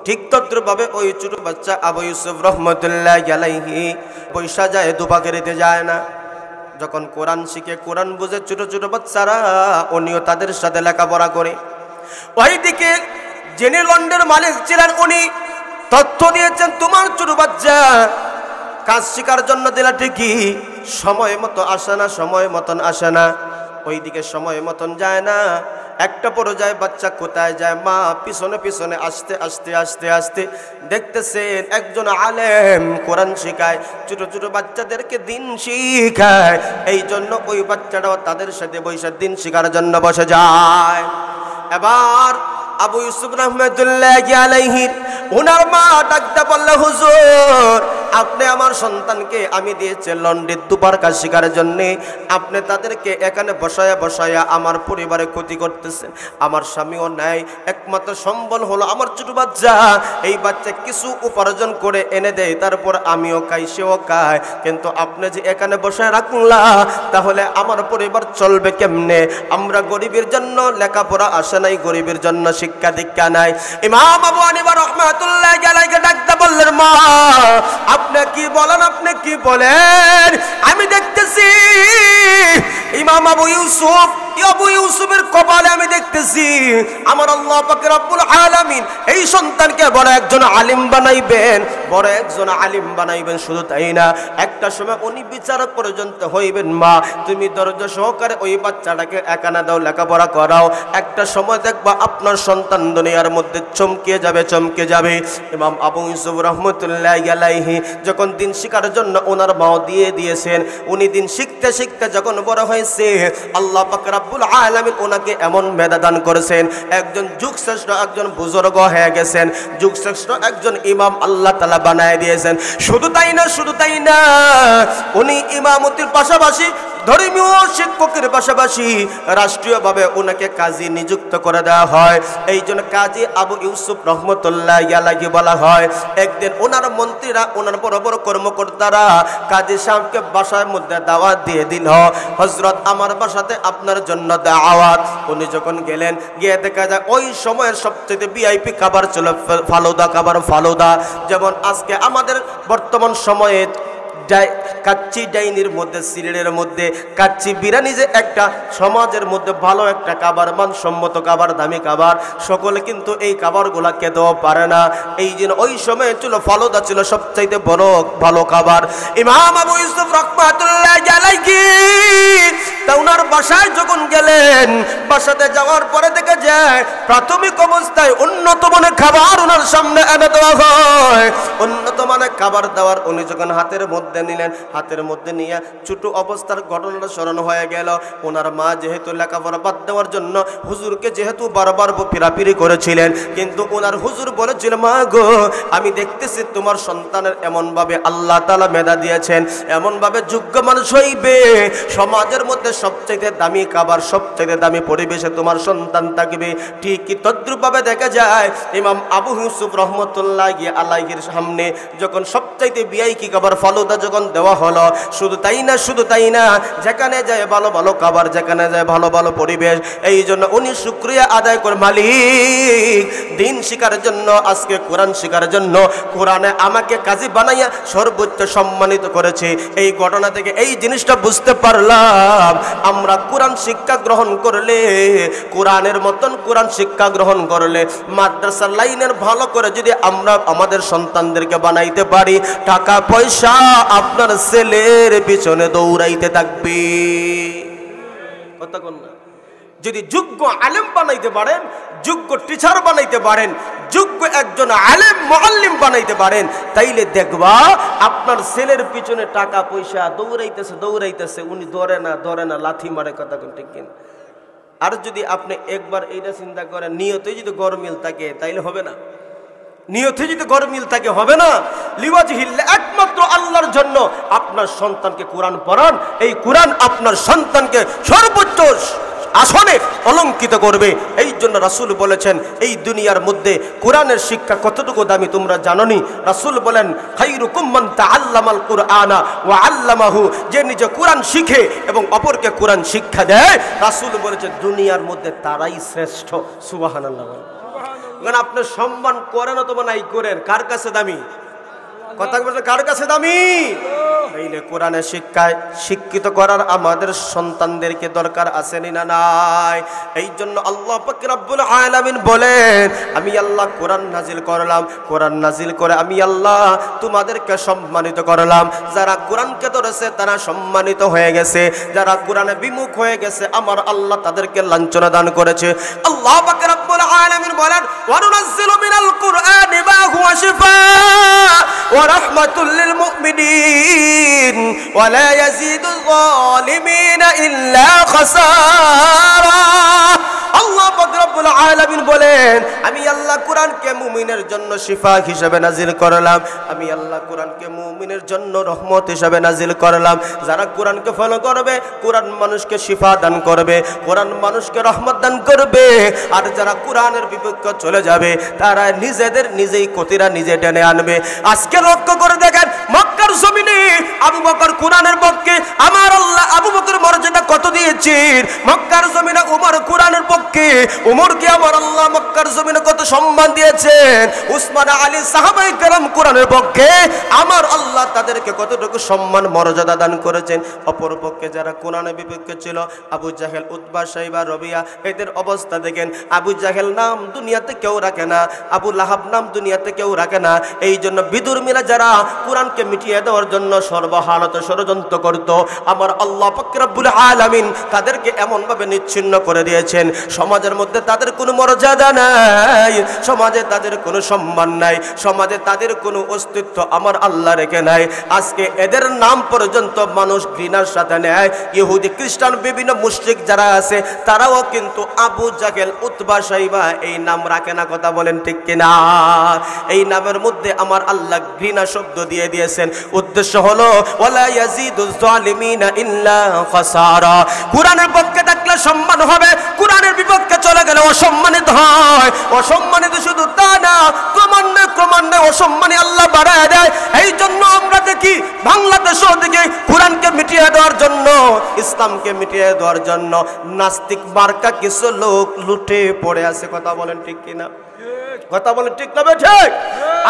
ঠিক তদ্রুপভাবে ওই ছোট বাচ্চা আবু ইউসুফ রহমতুল্লাহি আলাইহি বৈশা যায়, দুপাকিরিতে যায় না। যখন কোরআন শিখে, কোরআন বুঝে ছোট ছোট বাচ্চারা, উনিও তাদের সাথে লেখাপড়া করে। ওইদিকে যিনি লন্ডনের মালিক ছিলেন, উনি তথ্য দিয়েছেন তোমার ছোট বাচ্চা কাজ শিখার জন্য দিলা ঠিকই, সময় মতো আসে না, সময় মতন আসে না। ওইদিকে সময় মতন যায় না। একটা পর্যায়ে বাচ্চা কোথায় যায়, মা পিছনে পিছনে আস্তে আস্তে আস্তে আস্তে দেখতেছেন একজন আলেম কোরআন শিখায়, ছোট ছোট বাচ্চাদেরকে দিন শিখায়। এই জন্য ওই বাচ্চাটাও তাদের সাথে বৈশা দিন শিখার জন্য বসে যায়। এবার আবু ইউসুফ রহমতুল্লাহি আলাইহি ওনার মা ডাকতে বললে, হুজুর আপনি আমার সন্তানকে আমি দিয়েছি লন্ডনের দুপার কাজ শিখার জন্যে, আপনি তাদেরকে এখানে বসায়া বসায়া আমার পরিবারে ক্ষতি করতেছেন। আমার স্বামীও নাই, একমাত্র সম্বল হলো আমার ছোট বাচ্চা। এই বাচ্চা কিছু উপার্জন করে এনে দেয়, তারপর আমিও খাই, সেও খায়। কিন্তু আপনি যে এখানে বসায় রাখলা, তাহলে আমার পরিবার চলবে কেমনে? আমরা গরিবের জন্য লেখাপড়া আসে নাই, গরিবের জন্য শিক্ষা দীক্ষা নাই। ইমাম আবু হানিফা রাহমাতুল্লাহি আলাইহি ডাকতে বললেন, মা আপনি কি বলেন, আপনি কি বলেন? আমি দেখতেছি ইমাম আবু ইউসুফের কপালে আমি দেখতেছি আমার আল্লাহ পাক রব্বুল আলামিন এই সন্তানকে বড় একজন আলিম বানাইবেন, বড় একজন আলিম বানাইবেন। শুধু তাই না, একটা সময় উনি বিচারক পর্যন্ত হইবেন। মা তুমি ধৈর্য সহকারে ওই বাচ্চাটাকে একানা দাও, লেখাপড়া করাও। একটা সময় দেখবা আপনার সন্তান দুনিয়ার মধ্যে চমকে যাবে, চমকে যাবে। ইমাম আবু ইউসুফ রহমতুল্লাহি আলাইহি যখন দিন শিখার জন্য ওনার মাও দিয়ে দিয়েছেন, উনি দিন শিখতে শিখতে যখন বড় হয়েছে, আল্লাহ পাক রব্বুল আলামিন ওনাকে এমন মেধা দান করেছেন, একজন যুগশ্রেষ্ঠ একজন বুজুর্গ হয়ে গেছেন, যুগশ্রেষ্ঠ একজন ইমাম আল্লাহ তাআলা বানায় দিয়েছেন। শুধু তাই না, শুধু তাই না, উনি ইমামতির পাশাপাশি ধর্মীয় শিক্ষকের পাশাপাশি রাষ্ট্রীয়ভাবে ওনাকে কাজী নিযুক্ত করে দেওয়া হয়। এই জন্য কাজী আবু ইউসুফ রহমতুল্লাহ আলাইহি বলা হয়। একদিন ওনার মন্ত্রীরা, ওনার বড় বড় কর্মকর্তারা কাজী সাহেবকে বাসার মধ্যে দাওয়াত দিয়ে দিল, হযরত আমার বাসাতে আপনার জন্য দাওয়াত। উনি যখন গেলেন, গিয়ে দেখা যায় ওই সময়ের সবচেয়ে ভিআইপি খাবার ছিল ফালুদা খাবার। ফালুদা যেমন আজকে আমাদের বর্তমান সময়ে কাচ্চি ডাইনির মধ্যে, সিলেটের মধ্যে কাচ্চি বিরিয়ানি যে একটা সমাজের মধ্যে ভালো একটা খাবার, মানসম্মত খাবার, দামি খাবার, সকলে কিন্তু এই খাবারগুলা খেতেও পারে না। এই জন্য ওই সময় ছিল ফালুদা ছিল সবচাইতে বড় ভালো খাবার। ইমাম আবু ইউসুফ রাহমাতুল্লাহ আলাইহি ওনার বাসায় যখন গেলেন, বাসাতে যাওয়ার পরে দেখা যায় প্রাথমিক অবস্থায় উন্নত মানের খাবার ওনার সামনে এনে দেওয়া হয়। উন্নত মানের খাবার দেওয়ার উনি যখন হাতের মধ্যে নিলেন, হাতের মধ্যে নিয়ে ছোট অবস্থার ঘটনাটা স্মরণ হয়ে গেল। ওনার মা যেহেতু লেখাপড়া বাদ দেওয়ার জন্য হুজুরকে যেহেতু বারবার ফিরাফিরি করেছিলেন, কিন্তু ওনার হুজুর বলেছিল, মা গো আমি দেখতেছি তোমার সন্তানের এমনভাবে আল্লাহ তাআলা মেধা দিয়েছেন, এমনভাবে যোগ্য মানুষ হইবে, সমাজের মধ্যে সবচেয়ে দামি খাবার, সবচেয়ে দামি পরিবেশে তোমার সন্তান থাকবে। ঠিকই তদ্রুপভাবে দেখা যায় ইমাম আবু ইউসুফ রহমতুল্লাহি আলাইহির সামনে যখন সবচাইতে ভিআইপি খাবার ফালুদা যখন দেওয়া হলো, শুধু তাই না, শুধু তাই না, যেখানে যায় ভালো ভালো খাবার, যেখানে যায় ভালো ভালো পরিবেশ। এই জন্য উনি শুকরিয়া আদায় করে, মালিক দিন শিকার জন্য, আজকে কোরআন শিকার জন্য কোরআনে আমাকে কাজী বানাইয়া সর্বোচ্চ সম্মানিত করেছে। এই ঘটনা থেকে এই জিনিসটা বুঝতে পারলাম, আমরা কোরআন শিক্ষা গ্রহণ করলে, কোরআনের মতন কোরআন শিক্ষা গ্রহণ করলে, মাদ্রাসার লাইনের ভালো করে যদি আমরা আমাদের সন্তানদেরকে বানাইতে পারি, টাকা পয়সা আপনার ছেলের পিছনে দৌড়াইতে থাকবে। কথা কোন না? যদি যোগ্য আলেম বানাইতে পারেন, যোগ্য টিচার বানাইতে পারেন, যোগ্য একজন আলেম মুআল্লিম বানাইতে পারেন, তাইলে দেখবা আপনার ছেলের পিছনে টাকা পয়সা দৌড়াইতেছে দৌড়াইতেছে, উনি ধরে না লাথি মারে। কথা কোন ঠিক কিনা? আর যদি আপনি একবার এইটা চিন্তা করেন, নিয়তে যদি গরমিল থাকে তাইলে হবে না। নিয়তে যদি গরমিল থাকে হবে না। লিওয়াজহিল্লাহ, একমাত্র আল্লাহর জন্য আপনার সন্তানকে কোরআন পড়ান। এই কোরআন আপনার সন্তানকে সর্বোচ্চ আসনে অলঙ্কিত করবে। এই জন্য রাসূল বলেছেন, এই দুনিয়ার মধ্যে কোরআনের শিক্ষা কতটুকু দামি তোমরা জানোনি? রাসূল বলেন, খায়রুকুম মান তাআল্লামাল কুরআনা ওয়া আল্লামাহু, যে নিজে কোরআন শিখে এবং অপরকে কোরআন শিক্ষা দেয়, রাসূল বলেছেন দুনিয়ার মধ্যে তারাই শ্রেষ্ঠ। সুবহানাল্লাহ। কারণ আপনি সম্মান করেন অথবা নাই করেন, কার কাছে দামি? কথা বলতে কার কাছে দামি? তাইলে কোরআনের শিক্ষায় শিক্ষিত করার আমাদের সন্তানদেরকে দরকার আছে না নাই? এই জন্য আল্লাহ পাক রব্বুল আলামিন বলেন, আমি আল্লাহ কোরআন নাজিল করলাম, কোরআন নাজিল করে আমি আল্লাহ তোমাদেরকে সম্মানিত করলাম। যারা কোরআনকে ধরেছে তারা সম্মানিত হয়ে গেছে, যারা কোরআনে বিমুখ হয়ে গেছে আমার আল্লাহ তাদেরকে লাঞ্ছনা দান করেছে। আল্লাহ পাক রব্বুল আলামিন বলেন, ওয়া নুনাজ্জিলু মিনাল কুরআনি মা হুয়া শিফাআ ওয়া রাহমাতুল লিল মুমিনিন ওয়া লা ইয়াজিদুল যালিমিনা ইল্লা খাসারা। আল্লাহ পাক রব্বুল আলামিন বলেন, আমি আল্লাহ কোরআনকে মুমিনের জন্য শিফা হিসেবে নাজিল করলাম, আমি আল্লাহ কোরআনকে মুমিনের জন্য রহমত হিসেবে নাজিল করলাম। যারা কোরআনকে ফলো করবে, কোরআন মানুষকে শিফা দান করবে, কোরআন মানুষকে রহমত দান করবে। আর যারা কোরআনের বিপক্ষে চলে যাবে, তারা নিজেদের নিজেই ক্ষতিরা নিজে টেনে আনবে। আজকে লক্ষ্য করে দেখেন, মক্কার জমিনে আবু বকর কোরআনের পক্ষে, আমার আল্লাহ আবু বকর মর্যাদা কত দিয়েছেন। মক্কার জমিনে উমর কোরআনের পক্ষে, উমরকে আমার আল্লাহ মক্কার জমিনে কত সম্মান দিয়েছেন। উসমান আলী সাহাবায়ে কেরাম কোরআনের পক্ষে, আমার আল্লাহ তাদেরকে কতটুকু সম্মান মর্যাদা দান করেছেন। অপর পক্ষে যারা কোরআনের বিপক্ষে ছিল, আবু জাহেল, উতবা, শাইবা, রবিয়া, এদের অবস্থা দেখেন। আবু জাহেল নাম দুনিয়াতে কেউ রাখে না, আবু লাহাব নাম দুনিয়াতে কেউ রাখে না। এই জন্য বিদুর্মীরা যারা কোরআনকে মিটিয়ে দেওয়ার জন্য সর্বহালতে ষড়যন্ত্র করত, আমার আল্লাহ পাক রব্বুল আলামিন তাদেরকে এমনভাবে নিচ্ছিন্ন করে দিয়েছেন, সমাজের মধ্যে তাদের কোনো মর্যাদা নাই, সমাজে তাদের কোনো সম্মান নাই, সমাজে তাদের কোনো অস্তিত্ব আমার আল্লাহ রেখে নাই। আজকে এদের নাম পর্যন্ত মানুষ ঘৃণার সাথে নেয়। ইহুদি, খ্রিস্টান, বিভিন্ন মুশরিক যারা আছে তারাও কিন্তু আবু জাহেল, উতবা, শাইবা এই নাম রাখে না। কথা বলেন ঠিক কিনা? এই নামের মধ্যে আমার আল্লাহ ঘৃণা শব্দ দিয়ে দিয়েছেন। উদ্দেশ্য হলো ওয়ালা ইয়াজিদুজ জালিমিনা ইল্লা খাসারা। কুরআনের পক্ষে থাকলে সম্মান হবে, কুরআনের বিপক্ষে চলে গেলে অসম্মানিত হয়। অসম্মানিত শুধু তা না, ক্রমান্বয়ে অসম্মানী আল্লাহ বাড়ায় দেয়। এই জন্য আমরা দেখি বাংলাদেশও দেখি কুরআনকে মিটিয়ে দেওয়ার জন্য, ইসলামকে মিটিয়ে দেওয়ার জন্য নাস্তিক মার্কা কিছু লোক লুটে পড়ে আছে। কথা বলেন ঠিক কিনা? কথা বলেন ঠিক না ঠিক?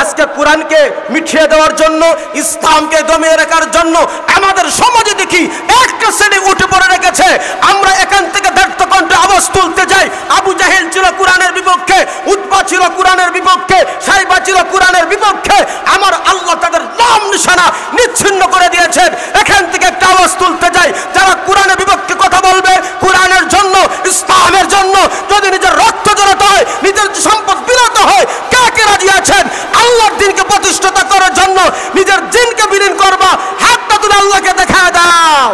আজকে কোরআনকে মিটিয়ে দেওয়ার জন্য, ইসলামকে দমিয়ে রাখার জন্য আমাদের সমাজে দেখি একটা শ্রেণী উঠে পড়ে রেখেছে। আমরা এখান থেকে ব্যর্থ কণ্ঠে আওয়াজ তুলতে যাই। আবু জাহেল ছিল কোরআনের বিপক্ষে, উতবা ছিল কোরআনের বিপক্ষে, সাইবা ছিল কোরআনের বিপক্ষে। আমার আল্লাহ তাদের নাম নিশানা নিচ্ছিন্ন করে দিয়েছেন। এখান থেকে একটা আওয়াজ তুলতে যাই, যারা কোরআনের বিপক্ষে কথা বলবে, কোরআনের জন্য, ইসলামের জন্য যদি নিজের রক্ত জড়াতে হয়, নিজের সম্পদ বিলাতে হয়, কে কে রাজি আছেন আল্লাহর দ্বীনকে প্রতিষ্ঠাতা করার জন্য নিজের জিনকে বিলীন করবা? হাতটা তুলে আল্লাহকে দেখা দাও।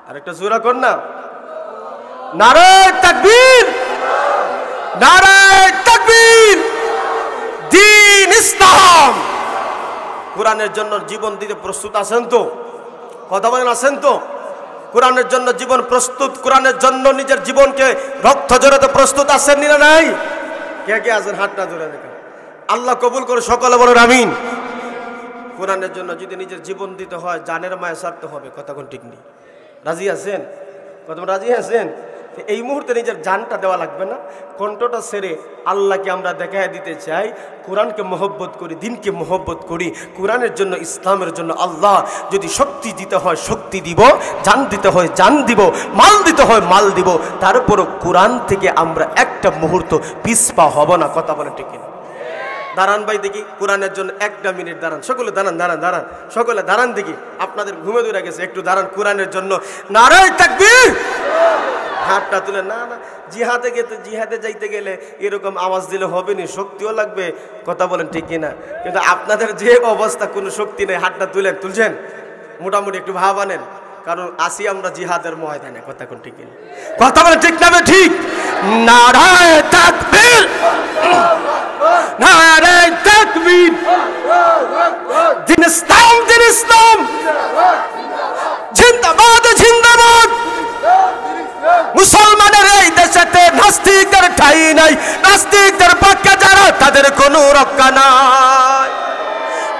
আরেকটা সূরা কর না, নারায়ে তাকবীর, নারায়ে তাকবীর। দ্বীন ইসলাম, কোরআনের জন্য জীবন দিতে প্রস্তুত আছেন তো? কথা বলেন আছেন তো? কোরআনের জন্য জীবন প্রস্তুত, কোরআনের জন্য নিজের জীবনকে রক্ত জড়াতে প্রস্তুত আছেন না নাই? কে কে আছেন হাতটা ধরে দেখেন। আল্লাহ কবুল করে সকলে বলেন আমিন। কোরআনের জন্য যদি নিজের জীবন দিতে হয়, জানের মায়া ছাড়তে হবে। কথা কোন ঠিক নেই? রাজি আছেন? কত রাজি আছেন? এই মুহূর্তে নিজের জানটা দেওয়া লাগবে না, কণ্ঠটা ছেড়ে আল্লাহকে আমরা দেখায় দিতে চাই। কোরআনকে মহব্বত করি, দিনকে মহব্বত করি, কোরআনের জন্য, ইসলামের জন্য। আল্লাহ যদি শক্তি দিতে হয় শক্তি দিব, জান দিতে হয় জান দিব, মাল দিতে হয় মাল দিব। তারপরও কোরআন থেকে আমরা একটা মুহূর্ত পিছপা হব না। কথা বলে ঠিক না? দাঁড়ান ভাই দেখি, কোরআনের জন্য একটা মিনিট দাঁড়ান। সকলে দাঁড়ান, দাঁড়ান, দাঁড়ান, সকলে দাঁড়ান দেখি। আপনাদের ঘুমে দূরে গেছে, একটু দাঁড়ান কোরআনের জন্য। নারায়ে তাকবীর। হাতটা তুলে না না, জিহাদে যাইতে গেলে এরকম আওয়াজ দিলে হবে না, শক্তিও লাগবে। কথা বলেন ঠিক কিনা? কিন্তু আপনাদের যে অবস্থা, কোনো শক্তি নেই, হাতটা তুলছেন মোটামুটি একটু ভাব আনেন, কারণ আসি আমরা জিহাদের ময়দানে। কথা কোন ঠিক কিনা? কথা বলেন ঠিক না ঠিক? নারায়ে তাকবীর, নারায়ে তাকবীর। দিন ইসলাম, দিন ইসলাম জিন্দাবাদ, জিন্দাবাদ। মুসলমানের এই দেশেতে নাস্তিকদের ঠাঁই নাই, নাস্তিকদের পক্ষে যারা তাদের কোনো রক্ষা নাই।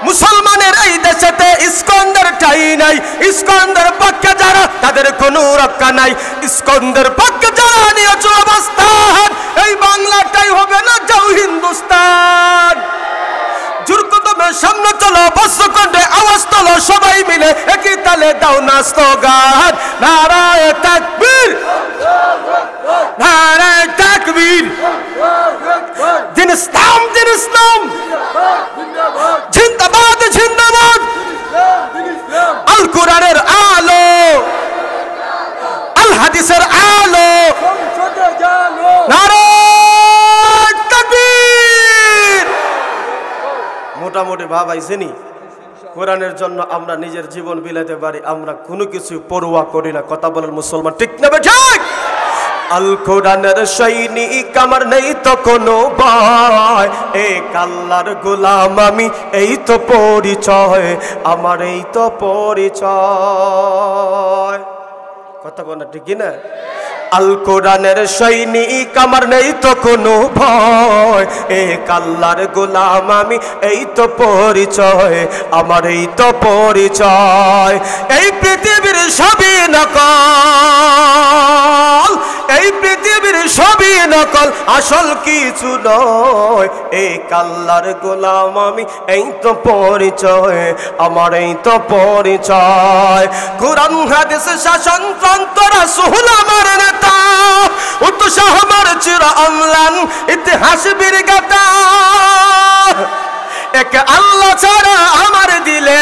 মুসলমানের এই দেশেতে ইস্কন্দের ঠাঁই নাই, ইস্কন্দের পক্ষে যারা তাদের কোনো রক্ষা নাই। ইস্কন্দের পক্ষে যারা নিয়েছে অবস্থান, এই বাংলাটাই হবে না যাও হিন্দুস্তান। জুরকদমের সামনে চলো, বজ্রকণ্ঠে আওয়াজ তোলো, সবাই মিলে একই তালে দাও না স্লোগান। নারায়ে তাকবীর, নারায়ে তাকবীর। দিন ইসলাম, দিন ইসলাম জিন্দাবাদ, জিন্দাবাদ। আল কোরআনের আলো, আল হাদিসের আলো, নারায়ে তাকবীর। মোটামুটি ভাব আইছেনি? কোরআনের জন্য আমরা নিজের জীবন বিলাতে পারি, আমরা কোনো কিছু পরোয়া করি না। কথা বলেন মুসলমান ঠিক না ঠিক? আল কোরআনের সৈনিক আমার নেই তো কোনো ভয়, এক আল্লাহর গোলাম আমি, এই তো পরিচয় আমার, এই তো পরিচয়। কথা বলেন ঠিক না? আল কোরআনের সৈনিক আমার নেই তো কোনো ভয়, এক আল্লাহর গোলাম আমি, এই তো পরিচয় আমার, এই তো পরিচয়। এই পৃথিবীর সবই নকল, এই পৃথিবীর সবই নকল, আসল কিছু নয়। এক আল্লাহর গোলাম আমি, এই তো পরিচয় আমার, এই তো পরিচয়। কোরআন হাদিস শাসনতন্ত্র রাসূল আমার নেতা, উৎসাহ আমার চির অম্লান ইতিহাস বীরগাথা। এক আল্লাহ ছাড়া আমার দিলে,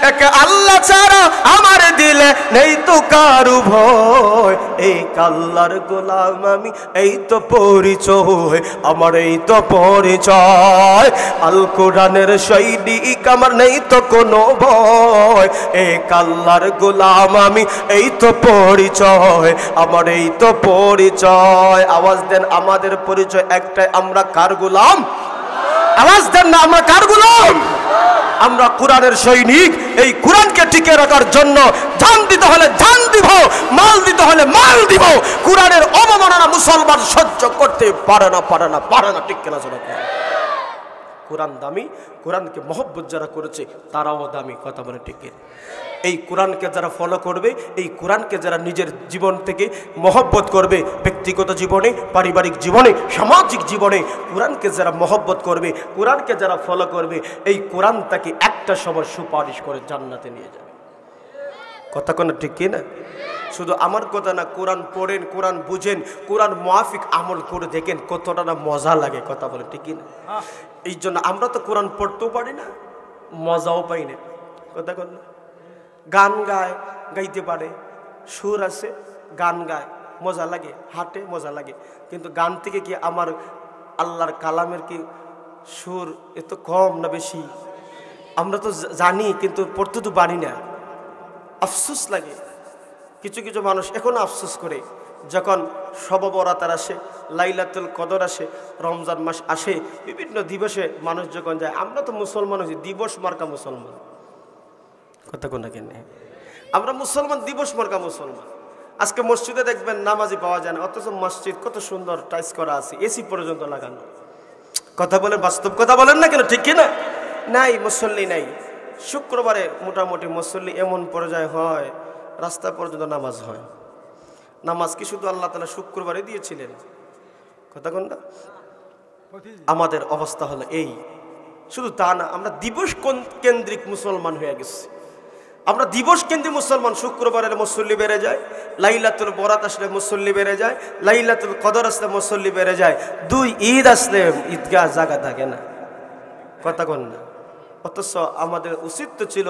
এক আল্লাহ ছাড়া আমার দিলে নেই তো কারু ভয়। এক আল্লাহর গোলাম আমি, এই তো পরিচয় আমার, এই তো পরিচয়। আল কোরআনের সৈনিক আমার নেই তো কোনো ভয়, এক আল্লাহর গোলাম আমি, এই তো পরিচয় আমার, এই তো পরিচয়। আওয়াজ দেন, আমাদের পরিচয় একটাই, আমরা কার গোলাম? আওয়াজ দেন না, আমরা কার গোলাম? আমরা কোরআনের সৈনিক। এই কোরআনকে টিকে রাখার জন্য জান দিতে হলে জান দিব, মাল দিতে হলে মাল দিব। কোরআনের অবমাননা মুসলমান সহ্য করতে পারে না, পারে না, পারে না। ঠিক কিনা জোরে? কোরআন দামি, কোরআনকে মহব্বত যারা করেছে তারাও দামি। কথা বলে ঠিক কিনা? এই কোরআনকে যারা ফলো করবে, এই কোরআনকে যারা নিজের জীবন থেকে মহব্বত করবে, ব্যক্তিগত জীবনে, পারিবারিক জীবনে, সামাজিক জীবনে কোরআনকে যারা মহব্বত করবে, কোরআনকে যারা ফলো করবে, এই কোরআন তাকে একটা সময় সুপারিশ করে জান্নাতে নিয়ে যাবে। কথা কোন ঠিক কিনা? শুধু আমার কথা না, কোরআন পড়েন, কোরআন বুঝেন, কোরআন মুআফিক আমল করে দেখেন কতটা না মজা লাগে। কথা বলে ঠিক কিনা? এই জন্য আমরা তো কোরআন পড়তেও পারি না, মজাও পাই না। কথা কন না? গান গায়, গাইতে পারে, সুর আছে, গান গায়, মজা লাগে, হাঁটে, মজা লাগে। কিন্তু গান থেকে কি আমার আল্লাহর কালামের কি সুর এত কম না বেশি? আমরা তো জানি কিন্তু পড়তে তো পারি না। আফসোস লাগে। কিছু কিছু মানুষ এখনো আফসোস করে, যখন শবে বরাত আসে, লাইলাতুল কদর আসে, রমজান মাস আসে, বিভিন্ন দিবসে মানুষ যখন যায়, আমরা তো মুসলমান হয়েছি দিবস মার্কা মুসলমান। কথা কোন কেন? আমরা মুসলমান দিবস মার্কা মুসলমান। আজকে মসজিদে দেখবেন নামাজি পাওয়া যায় না, অথচ মসজিদ কত সুন্দর টাইস করা আছে, এসি পর্যন্ত লাগানো। কথা বলেন, বাস্তব কথা বলেন না কেন? ঠিক কিনা? নাই, মুসল্লি নাই। শুক্রবারে মোটামুটি মুসল্লি এমন পর্যায়ে হয়, রাস্তা পর্যন্ত নামাজ হয়। নামাজ কি শুধু আল্লাহ তাআলা শুক্রবারে দিয়েছিলেন? কথা কোন না? আমাদের অবস্থা হলো এই। শুধু তা না, আমরা দিবস কেন্দ্রিক মুসলমান হয়ে গেছি। আমরা দিবস কেন্দ্রিক মুসলমান। শুক্রবারের মুসল্লি বেড়ে যায়, লাইলাতুল বরাত আসলে মুসল্লি বেড়ে যায়, লাইলাতুল কদর আসলে মুসল্লি বেড়ে যায়, দুই ঈদ আসলে ঈদগাহ জায়গা থাকে না। কথা কোন না? অথচ আমাদের উচিত তো ছিল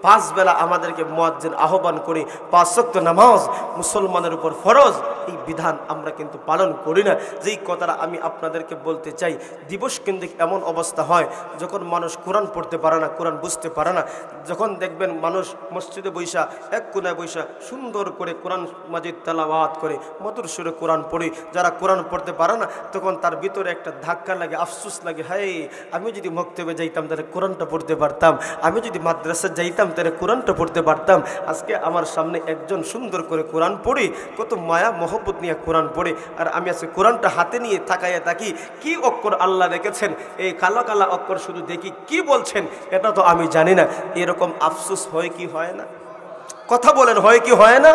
5 বেলা আমাদেরকে মুয়াজ্জিন আহ্বান করে 5 ওয়াক্ত নামাজ মুসলমানের উপর ফরজ, এই বিধান আমরা কিন্তু পালন করি না। যেই কথাটা আমি আপনাদেরকে বলতে চাই, দিবস কেন্দ্রিক এমন অবস্থা হয় যখন মানুষ কোরআন পড়তে পারে না, কোরআন বুঝতে পারে না। যখন দেখবেন মানুষ মসজিদে বৈশা এক কোনায় বৈশা সুন্দর করে কোরআন মাজিদ তেলাওয়াত করে, মধুর সুরে কোরআন পড়ে, যারা কোরআন পড়তে পারে না তখন তার ভিতরে একটা ধাক্কা লাগে, আফসোস লাগে, হায় আমি যদি মক্তবে যাইতাম তাহলে কোরআনটা পড়তে পারতাম, আমি যদি মাদ্রাসা যাইতাম তাহলে কোরআনটা পড়তে পারতাম। আজকে আমার সামনে একজন সুন্দর করে কোরআন পড়ে, কত মায়া মহব্বত নিয়ে কোরআন পড়ে, আর আমি আজকে কোরআনটা হাতে নিয়ে তাকাইয়া থাকি, কি অক্ষর আল্লাহ রেখেছেন, এই কালা কালা অক্ষর শুধু দেখি, কি বলছেন এটা তো আমি জানি না। এরকম আফসোস হয় কি হয় না? কথা বলেন, হয় কি হয় না?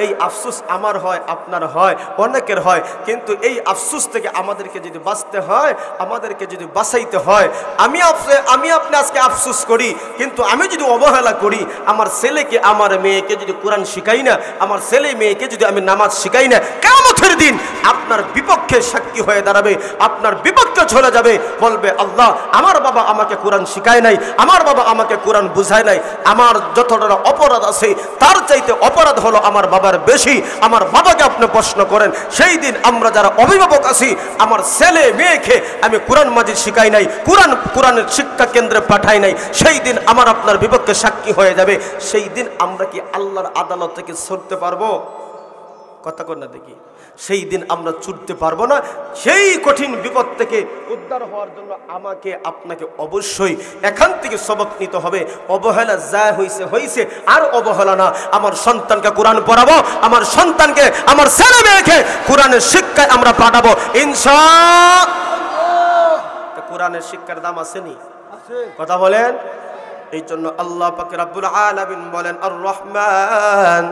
এই আফসোস আমার হয়, আপনার হয়, অনেকের হয়। কিন্তু এই আফসোস থেকে আমাদেরকে যদি বাঁচতে হয়, আমাদেরকে যদি বাঁচাইতে হয়, আমি আপনি আজকে আফসোস করি, কিন্তু আমি যদি অবহেলা করি, আমার ছেলেকে আমার মেয়েকে যদি কোরআন শিখাই না, আমার ছেলে মেয়েকে যদি আমি নামাজ শিখাই না, কিয়ামতের দিন আপনার বিপক্ষে সাক্ষী হয়ে দাঁড়াবে, আপনার বিপক্ষে চলে যাবে, বলবে আল্লাহ আমার বাবা আমাকে কোরআন শিখায় নাই, আমার বাবা আমাকে কোরআন বুঝায় নাই, আমার যতটা অপরাধ আছে তার চাইতে অপরাধ হলো আমার বাবার বেশি। আমার বাবাকে আপনি প্রশ্ন করেন। সেই দিন আমরা যারা অভিভাবক আছি, আমার ছেলে মেয়েকে আমি কোরআন মাজিদ শিখাই নাই, কোরআনের শিক্ষা কেন্দ্রে পাঠাই নাই, সেই দিন আমার আপনার বিপক্ষে সাক্ষী হয়ে যাবে। সেই দিন আমরা কি আল্লাহর আদালত থেকে ছুটতে পারবো? কথা কর না দেখি। সেই দিন আমরা ছুটতে পারবো না। সেই কঠিন বিপদ থেকে উদ্ধার হওয়ার জন্য আমাকে আপনাকে অবশ্যই এখান থেকে সবক নিতে হবে। অবহেলা যা হয়েছে হয়েছে, আর অবহেলা না। আমার সন্তানকে কোরআন পড়াবো, আমার সন্তানকে, আমার ছেলে মেয়েকে কোরআনের শিক্ষায় আমরা পাঠাবো ইনশাআল্লাহ। কোরআনের শিক্ষার দাম আসেনি? কথা বলেন। এই জন্য আল্লাহ পাক রব্বুল আলামিন বলেন আর রহমান,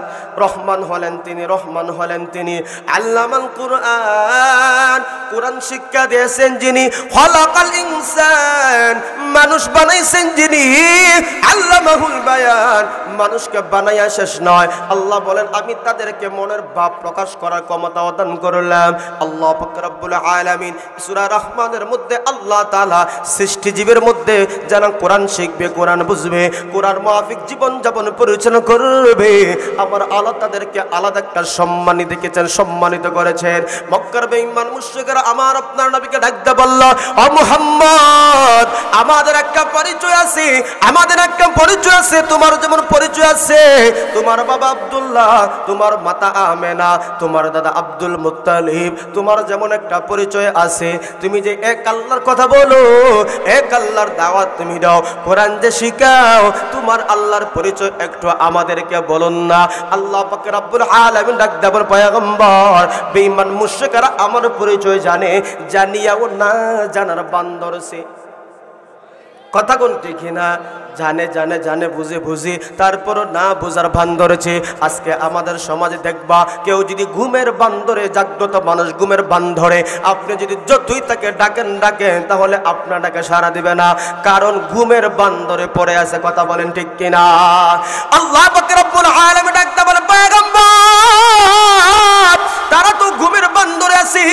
রহমান হলেন তিনি, রহমান হলেন তিনি। আল্লামাল কুরআন, কোরআন শিক্ষা দিয়েছেন যিনি। খলাকাল ইনসান, মানুষ বানাইছেন যিনি। আল্লামাহুল বায়ান, মানুষকে বানাইয়া শেষ নয়। আল্লাহ বলেন আমি তাদেরকে মনের ভাব প্রকাশ করার ক্ষমতা দান করলাম। আল্লাহ পাক রব্বুল আলামিন সূরা রহমানের মধ্যে আল্লাহ তাআলা সৃষ্টিজীবের মধ্যে যারা কোরআন শিখবে, কোরআন বুঝবে, কোরআন মাফিক জীবন যাপন পরিচালনা করবে, আমার আল্লাহ তাদেরকে আলাদা একটা সম্মানিত দেখেছেন, সম্মানিত করেছেন। মক্কার বেঈমান মুশরিকরা আমার আপনার নবীকে ডাকতে বলল, ও মুহাম্মদ, আমাদের একটা পরিচয় আছে, আমাদের একটা পরিচয় আছে। তোমার যেমন পরিচয় আছে, তোমার বাবা আব্দুল্লাহ, তোমার মাতা আমেনা, তোমার দাদা আব্দুল মুত্তালিব, তোমার যেমন একটা পরিচয় আছে, তুমি যে এক আল্লাহর কথা বলো, এক আল্লাহর দাওয়াত তুমি দাও, কোরআন যে শিখাও, তোমার আল্লাহর পরিচয় একটু আমাদেরকে বলুন না। আল্লাহ পাক রব্বুল আলামিন ডাক দেবেন, পয়গম্বর, বেঈমান মুশরিকরা আমার পরিচয় জানে, জানিয়াও না জানার বান্দর সে। কথা কোন ঠিক না? জানে জানে জানে বুঝে বুঝি, তারপরও না বোঝার ভান ধরেছে। আজকে আমাদের সমাজে দেখবা, কেউ যদি ঘুমের বান ধরে, জাগ্রত মানুষ ঘুমের বান ধরে, আপনি যদি যতই তাকে ডাকেন তাহলে আপনার ডাকে সাড়া দিবে না, কারণ ঘুমের বান ধরে পড়ে আছে। কথা বলেন ঠিক কিনা? আল্লাহ পাক রব্বুল আলামিন ডাকতে বলে, পয়গম্বর, তারা তো ঘুমের বান ধরে আছে,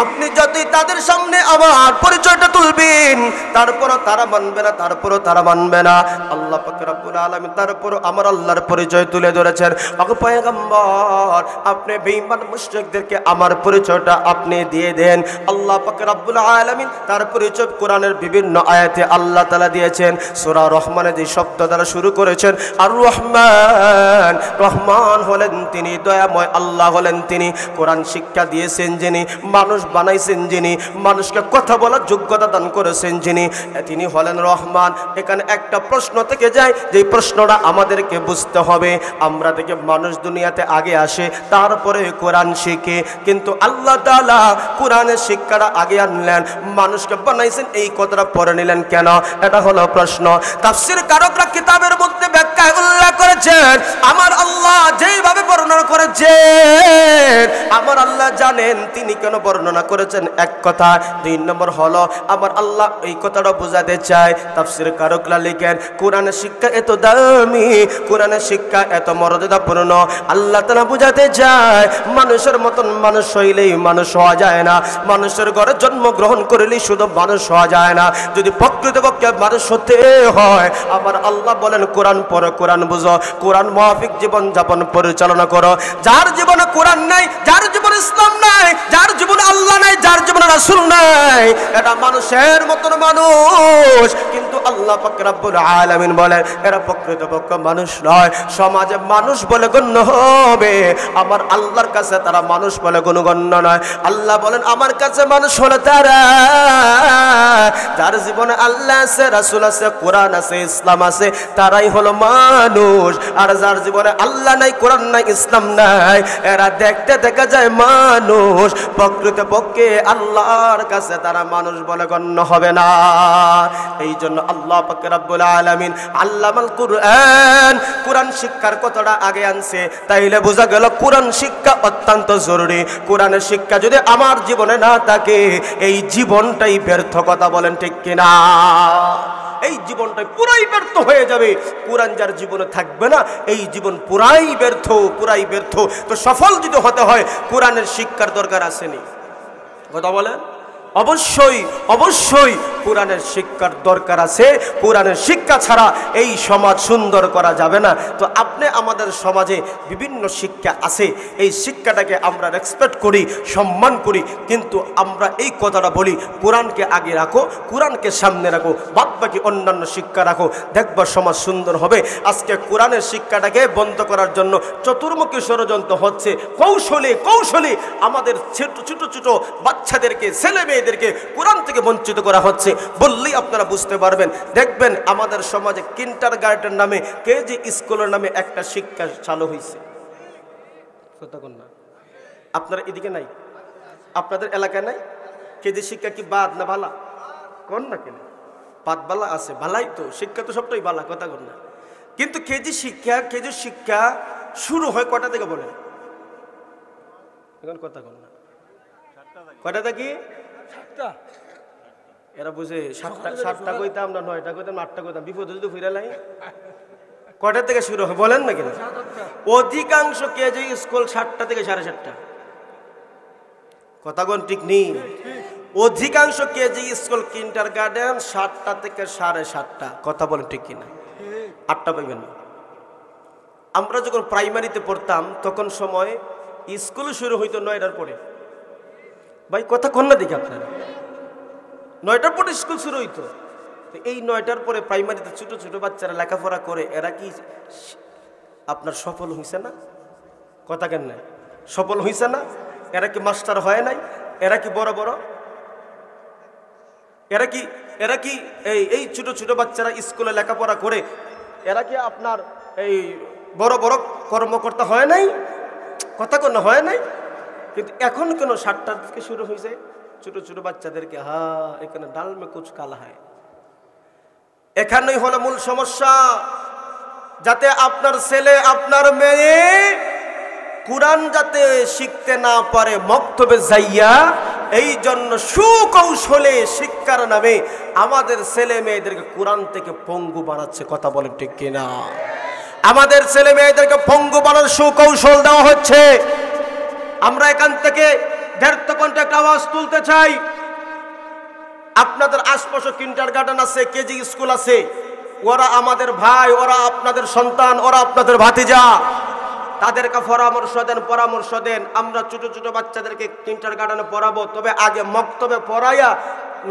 আপনি যতই তাদের সামনে আমার পরিচয়টা তুলবেন, তারপরও তারা মানবে না, তারপরও তারা মানবে না। আল্লাহ পাক রব্বুল আলামিন তারপরও আমার আল্লাহর পরিচয় তুলে ধরেছেন। ওগো পয়গম্বর, আপনি বেঈমান মুশরিকদেরকে আমার পরিচয়টা আপনি দিয়ে দেন। আল্লাহ পাক রব্বুল আলামিন তার পরিচয় কোরআনের বিভিন্ন আয়াতে আল্লাহ তাআলা দিয়েছেন। সূরা রহমানে যে শব্দ দ্বারা শুরু করেছেন, আর রহমান, রহমান হলেন তিনি, দয়াময় আল্লাহ হলেন তিনি, কোরআন শিক্ষা দিয়েছেন যিনি, মানুষ বানাইছেন যিনি, মানুষকে কথা বলার যোগ্যতা দান করেছেন যিনি, তিনি হলেন রহমান। এখানে একটা প্রশ্ন থেকে যায়, যে প্রশ্নটা আমাদেরকে বুঝতে হবে। আমরা থেকে মানুষ দুনিয়াতে আগে আসে, তারপরে কোরআন শিখে, কিন্তু আল্লাহ তাআলা কোরআনের শিক্ষাটা আগে আনলেন, মানুষকে বানাইছেন, এই কথাটা পড়ে নিলেন কেন? এটা হলো প্রশ্ন। তাফসীর কারকরা কিতাবের মধ্যে ব্যাখ্যায় উল্লেখ করেছেন, আমার আল্লাহ যেইভাবে বর্ণনা করেছেন, আমার আল্লাহ জানেন তিনি কেন বর্ণনা করেছেন, এক কথা। দুই নম্বর হলো, আমার আল্লাহ এই কথাটা বোঝাতে চায়, তাফসীর কারকরা লিখেন, কোরআনের শিক্ষা এত দামি, কোরআনের শিক্ষা এত মর্যাদাপূর্ণ, আল্লাহ তাআলা বোঝাতে চায়, মানুষের মতন মানুষ হইলেই মানুষ হওয়া যায় না, মানুষের ঘরে জন্মগ্রহণ করলেই শুধু মানুষ হওয়া যায় না, যদি প্রকৃতপক্ষে মানুষ হতে হয়, আমার আল্লাহ বলেন, কোরআন পড়ো, কোরআন বুঝো, কোরআন মাফিক জীবন যাপন পরিচালনা করো। যার জীবনে কোরআন নাই, যার জীবনে ইসলাম নাই, যার জীবনে আল্লাহ নাই, যার জীবনে রাসূল নাই, এটা মানুষের মতন মানুষ, কিন্তু আল্লাহ পাক রব্বুল আলামিন বলেন, এরা প্রকৃতপক্ষে মানুষ নয়, সমাজে মানুষ বলে গণ্য হবে, আমার আল্লাহর কাছে তারা মানুষ বলে গণ্য নয়। আল্লাহ বলেন, আমার কাছে মানুষ হলো তারা, যার জীবনে আল্লাহ আছে, রাসূল আছে, কোরআন আছে, ইসলাম আছে, তারাই হলো মানুষ। আর যার জীবনে আল্লাহ নাই, কোরআন নাই, ইসলাম নাই, এরা দেখতে দেখা যায় মানুষ, প্রকৃতপক্ষে আল্লাহর কাছে তারা মানুষ বলে গণ্য হবে না। এই জন্য আল্লাহ পাক রব্বুল আলামিন আল্লামাল কুরআন, কোরআন শিক্ষার কথাটা আগে আনছে, তাইলে বোঝা গেল কোরআন শিক্ষা অত্যন্ত জরুরি। কোরআনের শিক্ষা যদি আমার জীবনে না থাকে, এই জীবনটাই ব্যর্থ। কথা বলেন ঠিক কিনা? এই জীবনটাই পুরাই ব্যর্থ হয়ে যাবে। কোরআন যার জীবনে থাকবে না, এই জীবন পুরাই ব্যর্থ, পুরাই ব্যর্থ। তো সফল যদি হতে হয়, কোরআনের শিক্ষার দরকার আসেনি। কথা বলেন? অবশ্যই অবশ্যই কোরআনের শিক্ষার দরকার আছে। কোরআনের শিক্ষা ছাড়া এই সমাজ সুন্দর করা যাবে না। তো আপনি আমাদের সমাজে বিভিন্ন শিক্ষা আছে, এই শিক্ষাটাকে আমরা রেসপেক্ট করি, সম্মান করি, কিন্তু আমরা এই কথাটা বলি, কোরআনকে আগে রাখো, কোরআনকে সামনে রাখো, বাদ বাকি অন্যান্য শিক্ষা রাখো, দেখবার সমাজ সুন্দর হবে। আজকে কোরআনের শিক্ষাটাকে বন্ধ করার জন্য চতুর্মুখী ষড়যন্ত্র হচ্ছে, কৌশলে কৌশলে আমাদের ছোট ছোট ছোট বাচ্চাদেরকে, ছেলে মেয়েদেরকে কোরআন থেকে বঞ্চিত করা হচ্ছে। বললেই আপনারা বুঝতে পারবেন। দেখবেন আমাদের সমাজে কিন্ডারগার্টেন নামে, কেজি স্কুলের নামে একটা শিক্ষা চালু হয়েছে। আপনারা এদিকে নাই, আপনাদের এলাকায় নাই? কেজি শিক্ষা কি বাদ না ভালা? কোন না কেন বাদ বালা আছে, ভালাই তো, শিক্ষা তো সবটাই ভালা, কথা কোন না। কিন্তু কেজি শিক্ষা শুরু হয় কটা থেকে বলেন? এখন কথা কোন না, কটা থেকে? এরা বুঝে সাতটা কইতাম না, 9টা কইতাম, 8টা কইতাম, বিপদে যদি ফিরে লাই। কটা থেকে শুরু হয় বলেন না কেন? অধিকাংশ কেজি স্কুল 7টা থেকে 7:30। কথা কোন ঠিক নেই? অধিকাংশ কেজি স্কুল কিন্ডারগার্টেন 7টা থেকে 7:30। কথা বলেন ঠিক কিনা? 8টা পাইবেন না। আমরা যখন প্রাইমারিতে পড়তাম তখন সময় স্কুল শুরু হইতো 9টার পরে। ভাই কথা কোন না দেখি আপনারা, 9টার পরে স্কুল শুরু হইতো। এই 9টার পরে প্রাইমারিতে ছোট ছোট বাচ্চারা লেখাপড়া করে, এরা কি আপনার সফল হইছে না? কথা কেন না সফল হইছে না? এরা কি মাস্টার হয় নাই? এরা কি বড় বড়, এরা কি এই ছোট ছোট বাচ্চারা স্কুলে লেখাপড়া করে এরা কি আপনার এই বড় বড় কর্মকর্তা হয় নাই? কথা কোন হয় নাই? কিন্তু এখন কেন 7টার থেকে শুরু হয়েছে ছোট ছোট বাচ্চাদেরকে এখানে ডাল মে কুচ কালা হয়। এখানেই হলো মূল সমস্যা, যাতে আপনার ছেলে আপনার মেয়ে কুরআন যাতে শিখতে না পারে মক্তবে যাইয়া, এই জন্য সুকৌশলে শিক্ষার নামে আমাদের ছেলে মেয়েদেরকে কুরআন থেকে পঙ্গু বানাচ্ছে। কথা বলেন ঠিক কিনা? আমাদের ছেলে মেয়েদেরকে পঙ্গু বানানোর সুকৌশল দেওয়া হচ্ছে। আমরা এখান থেকে দেড় একটা আওয়াজ তুলতে চাই। আপনাদের আশপাশে কিন্ডারগার্টেন আছে, কেজি স্কুল আছে, ওরা আমাদের ভাই, ওরা আপনাদের সন্তান, ওরা আপনাদের ভাতিজা। তাদেরকে পরামর্শ দেন। আমরা ছোট ছোট বাচ্চাদেরকে কিন্ডারগার্টেনে পড়াবো, তবে আগে মক্তবে পড়াইয়া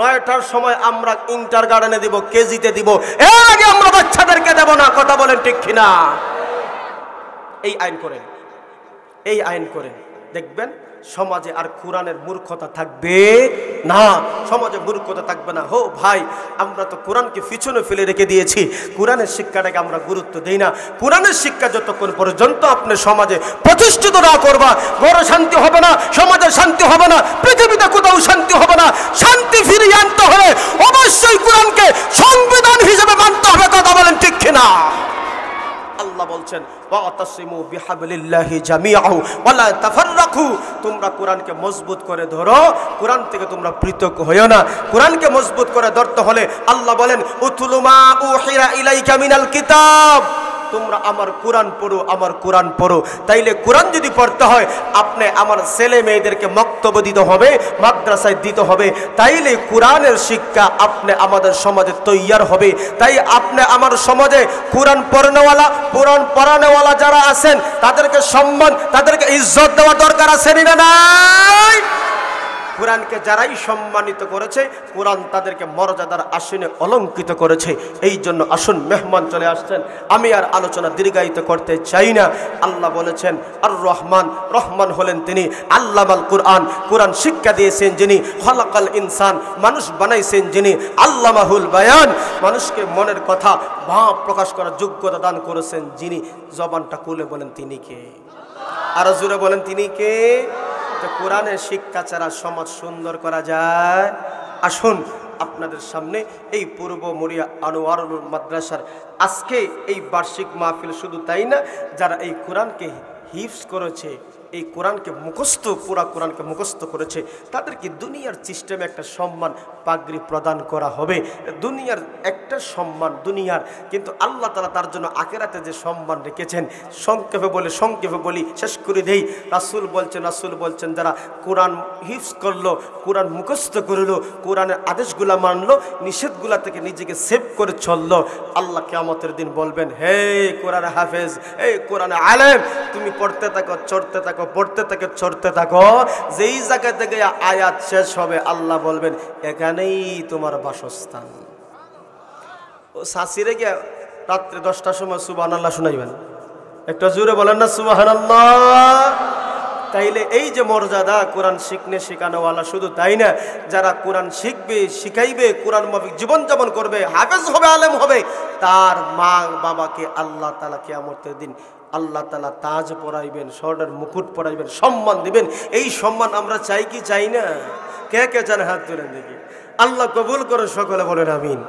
9টার সময় আমরা কিন্ডারগার্টেনে দিব, কেজিতে দিব, এর আগে আমরা বাচ্চাদেরকে দেব না। কথা বলেন ঠিক কিনা? এই আইন করেন, দেখবেন সমাজে আর কোরআনের মূর্খতা থাকবে না। সমাজে মূর্খতা থাকবে না। ভাই, আমরা তো কোরআনকে পিছনে ফেলে রেখে দিয়েছি, কোরআনের শিক্ষাটাকে আমরা গুরুত্ব দেই না। কোরআনের শিক্ষা যতক্ষণ পর্যন্ত আপনি সমাজে প্রতিষ্ঠিত না করবা, ঘরে শান্তি হবে না, সমাজে শান্তি হবে না, পৃথিবীতে কোথাও শান্তি হবে না। শান্তি ফিরিয়ে আনতে হলে অবশ্যই কোরআনকে সংবিধান হিসেবে মানতে হবে। কথা বলেন ঠিক কিনা? আল্লাহ বলছেন ওয়াতাসিমু বিহাবলিল্লাহি জামিআউ ওয়ালা তাফাররাকু, তোমরা কোরআনকে মজবুত করে ধরো, কোরআন থেকে তোমরা পৃথক হইও না। কোরআনকে মজবুত করে ধরতে হলে আল্লাহ বলেন উতলু মা উহিরা ইলাইকা মিনাল কিতাব, তোমরা আমার কোরআন পড়ো, আমার কোরআন পড়ো। তাইলে কোরআন যদি পড়তে হয় আপনি আমার ছেলে মেয়েদেরকে মক্তব দিতে হবে, মাদ্রাসায় দিতে হবে। তাইলে কোরআনের শিক্ষা আপনি আমাদের সমাজে তৈয়ার হবে। তাই আপনি আমার সমাজে কোরআন পড়নেওয়ালা, কোরআন পড়ানেওয়ালা যারা আছেন তাদেরকে সম্মান, তাদেরকে ইজ্জত দেওয়া দরকার আছে না নাই? কোরআনকে যারাই সম্মানিত করেছে, কোরআন তাদেরকে মর্যাদার আসনে অলঙ্কৃত করেছে। এই জন্য আসুন, মেহমান চলে আসছেন, আমি আর আলোচনা দীর্ঘায়িত করতে চাই না। আল্লাহ বলেছেন আর রহমান, রহমান হলেন তিনি আল্লামাল কোরআন, কোরআন শিক্ষা দিয়েছেন যিনি, খলাকাল ইনসান, মানুষ বানাইছেন যিনি, আল্লামাহুল বায়ান, মানুষকে মনের কথা ভাব প্রকাশ করার যোগ্যতা দান করেছেন যিনি। জবানটা খুলে বলেন তিনি কে? আর জোরে বলেন তিনি কে? কোরআনের শিক্ষা ছাড়া সমাজ সুন্দর করা যায়? আসুন আপনাদের সামনে এই পূর্ব মরিয়া আনোয়ারুল মাদ্রাসার আজকে এই বার্ষিক মাহফিল, শুধু তাই না, যারা এই কোরআনকে হিফজ করেছে, এই কোরআনকে মুখস্থ, পুরা কোরআনকে মুখস্থ করেছে, তাদেরকে দুনিয়ার সিস্টেমে একটা সম্মান পাগড়ি প্রদান করা হবে। দুনিয়ার একটা সম্মান দুনিয়ার, কিন্তু আল্লাহ তাআলা তার জন্য আখিরাতে যে সম্মান রেখেছেন, সংক্ষেপে বলি শেষ করে দেই। রাসূল বলছেন যারা কোরআন হিফজ করলো, কোরআন মুখস্থ করলো, কোরআনের আদেশগুলা মানলো, নিষেধগুলা থেকে নিজেকে সেভ করে চললো, আল্লাহ কিয়ামতের দিন বলবেন, হে কোরআন হাফেজ, হে কোরআন আলেম, তুমি পড়তে থাকো, চড়তে থাকো, পড়তে থাকে, চড়তে থাকো, যেই জায়গা থেকে আয়াত শেষ হবে আল্লাহ বলবেন এখানেই তোমার বাসস্থান। ও শাশিরে গিয়ে রাত্রে 10টার সময় সুবহানাল্লাহ শুনাইবেন, একটা জোরে বলেন না সুবহানাল্লাহ। তাইলে এই যে মর্যাদা, কোরআন শেখানোওয়ালা, শুধু তাই না, যারা কোরআন শিখবে, শিখাইবে, কোরআন মাফিক জীবনযাপন করবে, হাফেজ হবে, আলেম হবে, তার মা বাবাকে আল্লাহ তাআলা কিয়ামতের দিন আল্লাহ তাআলা তাজ পরাইবেন, স্বর্ণের মুকুট পরাইবেন, সম্মান দিবেন। এই সম্মান আমরা চাই কি চাই না? কে কে চান হাত তুলেন দেখি। আল্লাহ কবুল করে, সকলে বলেন আমিন।